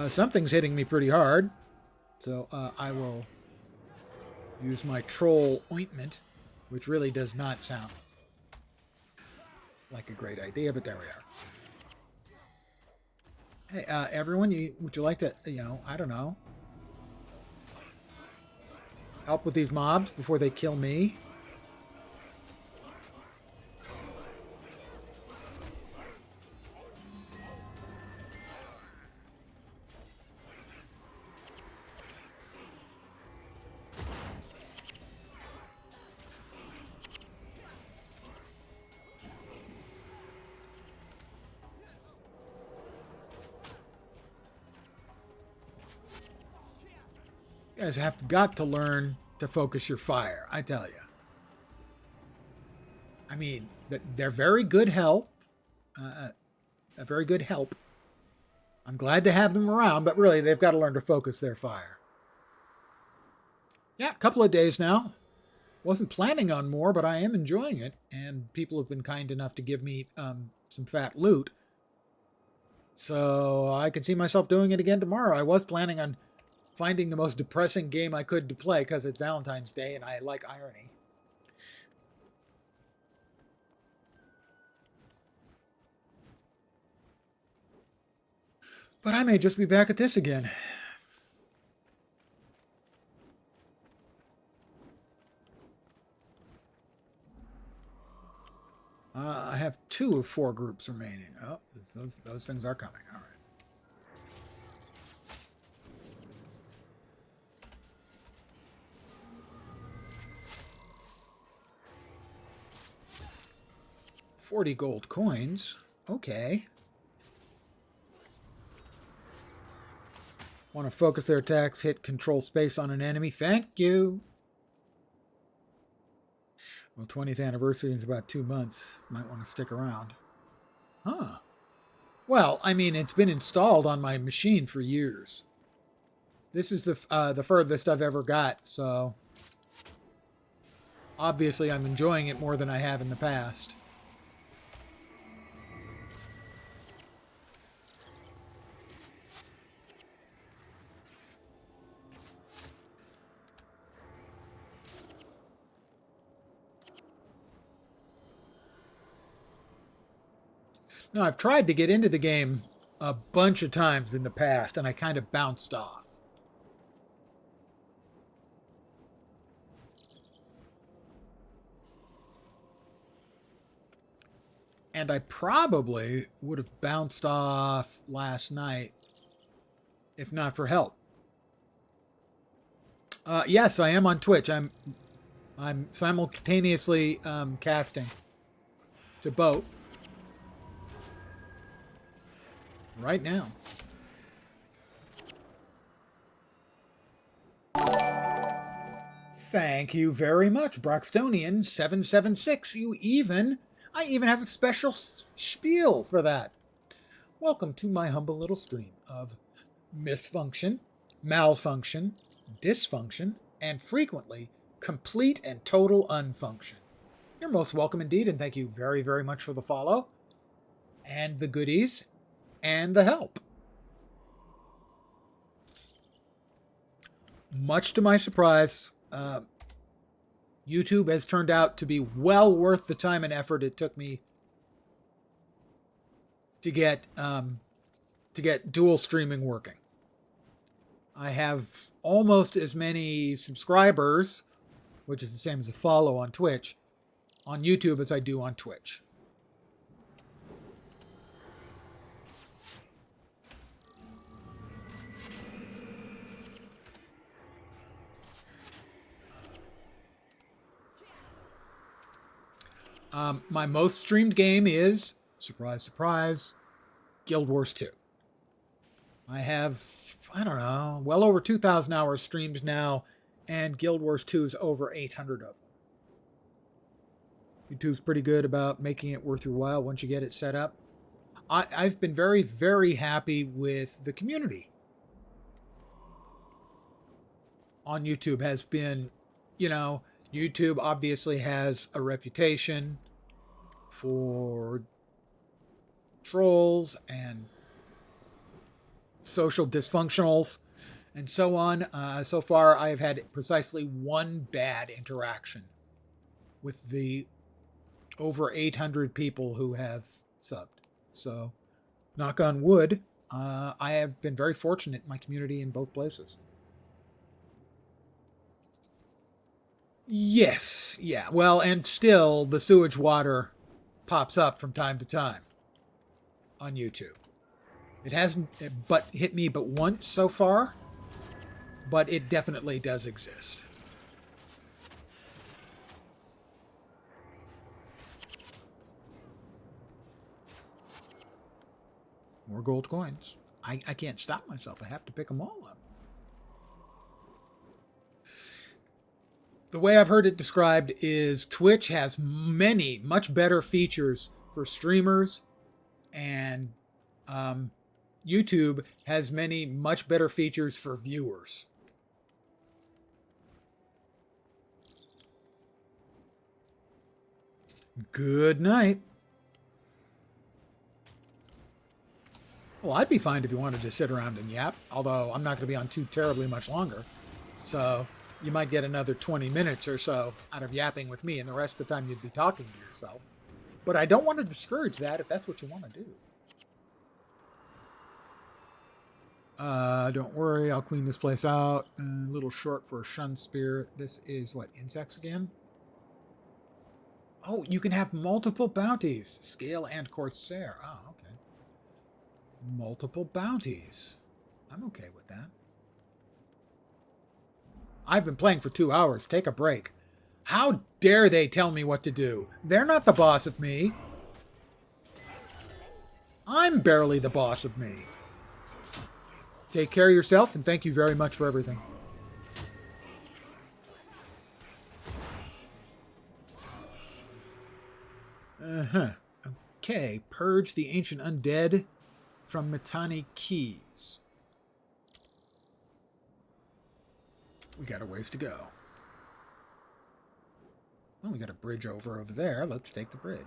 Something's hitting me pretty hard. So I will use my troll ointment, which really does not sound like a great idea, but there we are. Hey, everyone, would you like to, I don't know, help with these mobs before they kill me? You guys have got to learn to focus your fire, I tell you. I mean, they're very good help. A very good help. I'm glad to have them around, but really, they've got to learn to focus their fire. Yeah, a couple of days now. Wasn't planning on more, but I am enjoying it. And people have been kind enough to give me some fat loot. So I can see myself doing it again tomorrow. I was planning on finding the most depressing game I could to play because it's Valentine's Day and I like irony. But I may just be back at this again. I have 2 of 4 groups remaining. Oh, those things are coming. All right. $40 gold coins. Okay. Want to focus their attacks, hit control space on an enemy. Thank you. Well, 20th anniversary is about 2 months. Might want to stick around. Huh. Well, I mean, it's been installed on my machine for years. This is the furthest I've ever got, so obviously I'm enjoying it more than I have in the past. No, I've tried to get into the game a bunch of times in the past, and I kind of bounced off. And I probably would have bounced off last night if not for help. Yes, I am on Twitch. I'm simultaneously casting to both right now. Thank you very much, Broxtonian776. I even have a special spiel for that. Welcome to my humble little stream of misfunction, malfunction, dysfunction, and frequently complete and total unfunction. You're most welcome indeed, and thank you very, very much for the follow, and the goodies, and the help. Much to my surprise, YouTube has turned out to be well worth the time and effort it took me to get dual streaming working. I have almost as many subscribers, which is the same as a follow on Twitch, on YouTube as I do on Twitch. My most streamed game is, surprise, surprise, Guild Wars 2. I have, I don't know, well over 2,000 hours streamed now, and Guild Wars 2 is over 800 of them. YouTube's pretty good about making it worth your while once you get it set up. I've been very, very happy with the community on YouTube. Has been, YouTube obviously has a reputation for trolls and social dysfunctionals and so on. So far, I have had precisely one bad interaction with the over 800 people who have subbed. So, knock on wood, I have been very fortunate in my community in both places. Yes, yeah. Well, and still, the sewage water pops up from time to time on YouTube. It hasn't but hit me but once so far, but it definitely does exist. More gold coins. I can't stop myself. I have to pick them all up. The way I've heard it described is Twitch has many, much better features for streamers, and YouTube has many, much better features for viewers. Good night. Well, I'd be fine if you wanted to sit around and yap, although I'm not going to be on too terribly much longer. So you might get another 20 minutes or so out of yapping with me, and the rest of the time you'd be talking to yourself. But I don't want to discourage that if that's what you want to do. Don't worry, I'll clean this place out. A little short for a shun spear. This is what, insects again? Oh, you can have multiple bounties. Scale and Corsair. Oh, okay. Multiple bounties. I'm okay with that. I've been playing for 2 hours. Take a break. How dare they tell me what to do? They're not the boss of me. I'm barely the boss of me. Take care of yourself, and thank you very much for everything. Okay, purge the ancient undead from Mittani Keys. We got a ways to go. Well, we got a bridge over there. Let's take the bridge.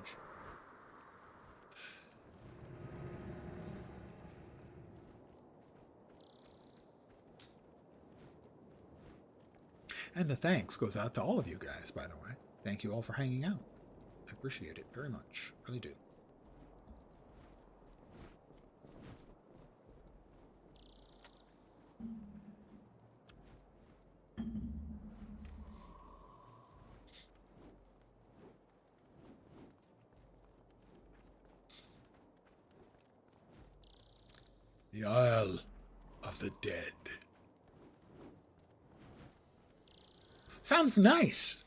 And the thanks goes out to all of you guys, by the way. Thank you all for hanging out. I appreciate it very much. Really do. The Isle of the Dead. Sounds nice.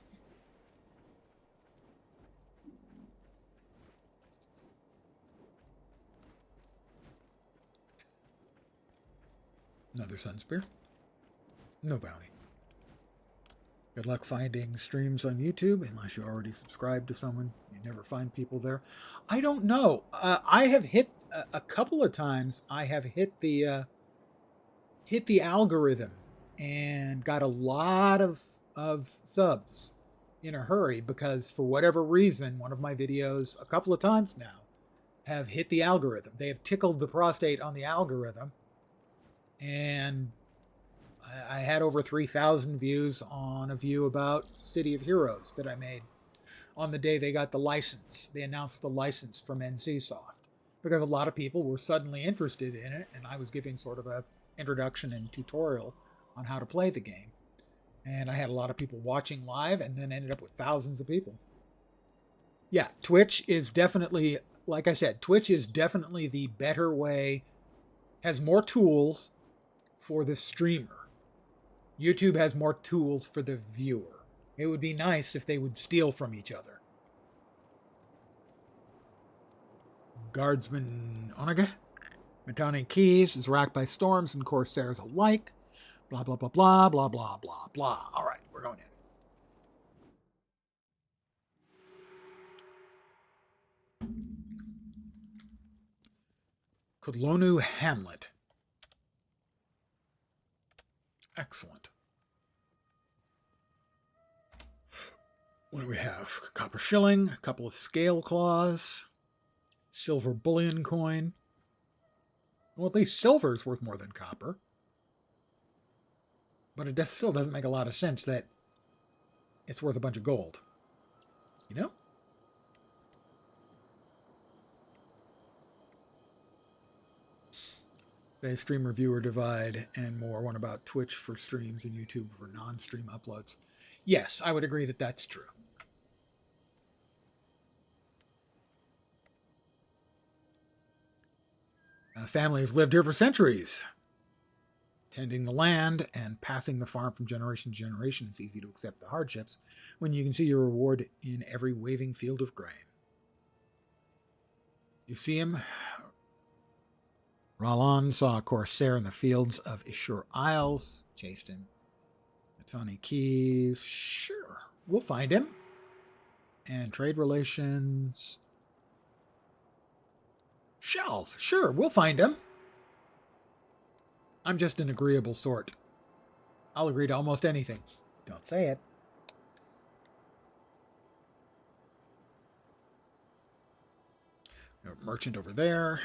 Another sun spear. No bounty. Good luck finding streams on YouTube, unless you already subscribe to someone. You never find people there. I don't know. I have hit a couple of times. I have hit the algorithm and got a lot of subs in a hurry because for whatever reason, one of my videos a couple of times now have hit the algorithm. They have tickled the prostate on the algorithm, and I had over 3,000 views on a view about City of Heroes that I made on the day they got the license. They announced the license from NCSoft because a lot of people were suddenly interested in it, and I was giving sort of a introduction and tutorial on how to play the game. And I had a lot of people watching live and then ended up with thousands of people. Yeah, Twitch is definitely, like I said, Twitch is definitely the better way, has more tools for the streamer. YouTube has more tools for the viewer. It would be nice if they would steal from each other. Guardsman Onage. Matani Keys is racked by storms and corsairs alike. Blah, blah, blah, blah, blah, blah, blah, blah. All right, we're going in. Kudlonu Hamlet. Excellent. What do we have? Copper shilling, a couple of scale claws, silver bullion coin. Well, at least silver is worth more than copper. But it still doesn't make a lot of sense that it's worth a bunch of gold. You know? They streamer viewer divide and more. One about Twitch for streams and YouTube for non-stream uploads. Yes, I would agree that that's true. Family has lived here for centuries. Tending the land and passing the farm from generation to generation, it's easy to accept the hardships when you can see your reward in every waving field of grain. You see him? Ralan saw a corsair in the fields of Ishur Isles. Chased him. Matani Keys. Sure. We'll find him. And trade relations. Shells. Sure. We'll find him. I'm just an agreeable sort. I'll agree to almost anything. Don't say it. A merchant over there.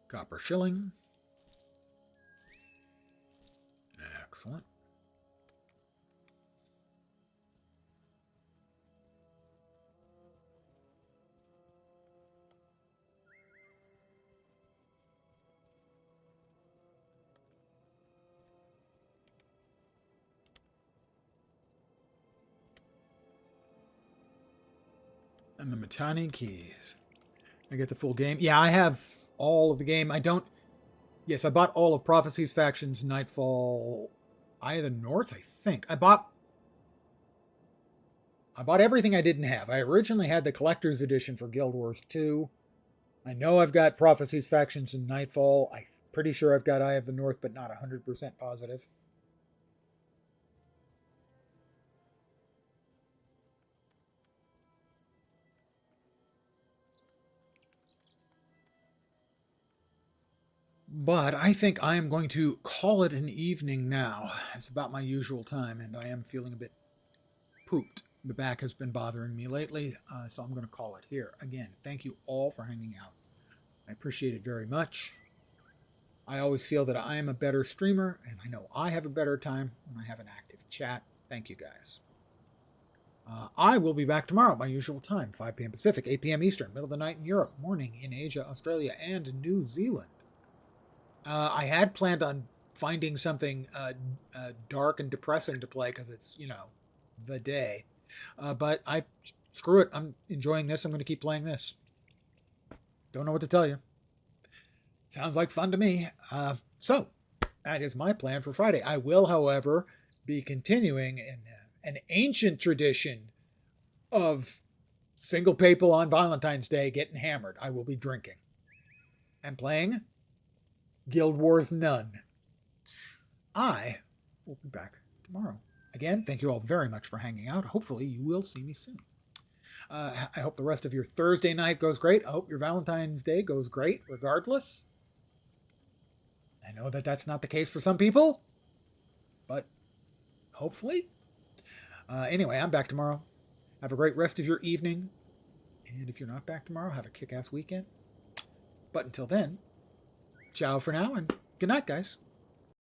Copper shilling. Excellent. And the Matani keys. I get the full game. Yeah, I have all of the game. I don't... Yes, I bought all of Prophecies, Factions, Nightfall, Eye of the North, I think. I bought everything I didn't have. I originally had the Collector's Edition for Guild Wars 2. I know I've got Prophecies, Factions, and Nightfall. I'm pretty sure I've got Eye of the North, but not 100% positive. But I think I am going to call it an evening now. It's about my usual time, and I am feeling a bit pooped. The back has been bothering me lately, so I'm going to call it here. Again, thank you all for hanging out. I appreciate it very much. I always feel that I am a better streamer, and I know I have a better time when I have an active chat. Thank you, guys. I will be back tomorrow at my usual time, 5 p.m. Pacific, 8 p.m. Eastern, middle of the night in Europe, morning in Asia, Australia, and New Zealand. I had planned on finding something dark and depressing to play because it's, the day. But screw it. I'm enjoying this. I'm going to keep playing this. Don't know what to tell you. Sounds like fun to me. So that is my plan for Friday. I will, however, be continuing in an ancient tradition of single people on Valentine's Day getting hammered. I will be drinking and playing Guild Wars None. I will be back tomorrow. Again, thank you all very much for hanging out. Hopefully you will see me soon. I hope the rest of your Thursday night goes great. I hope your Valentine's Day goes great regardless. I know that that's not the case for some people, but hopefully. Anyway, I'm back tomorrow. Have a great rest of your evening. And if you're not back tomorrow, have a kick-ass weekend. But until then, ciao for now and good night, guys.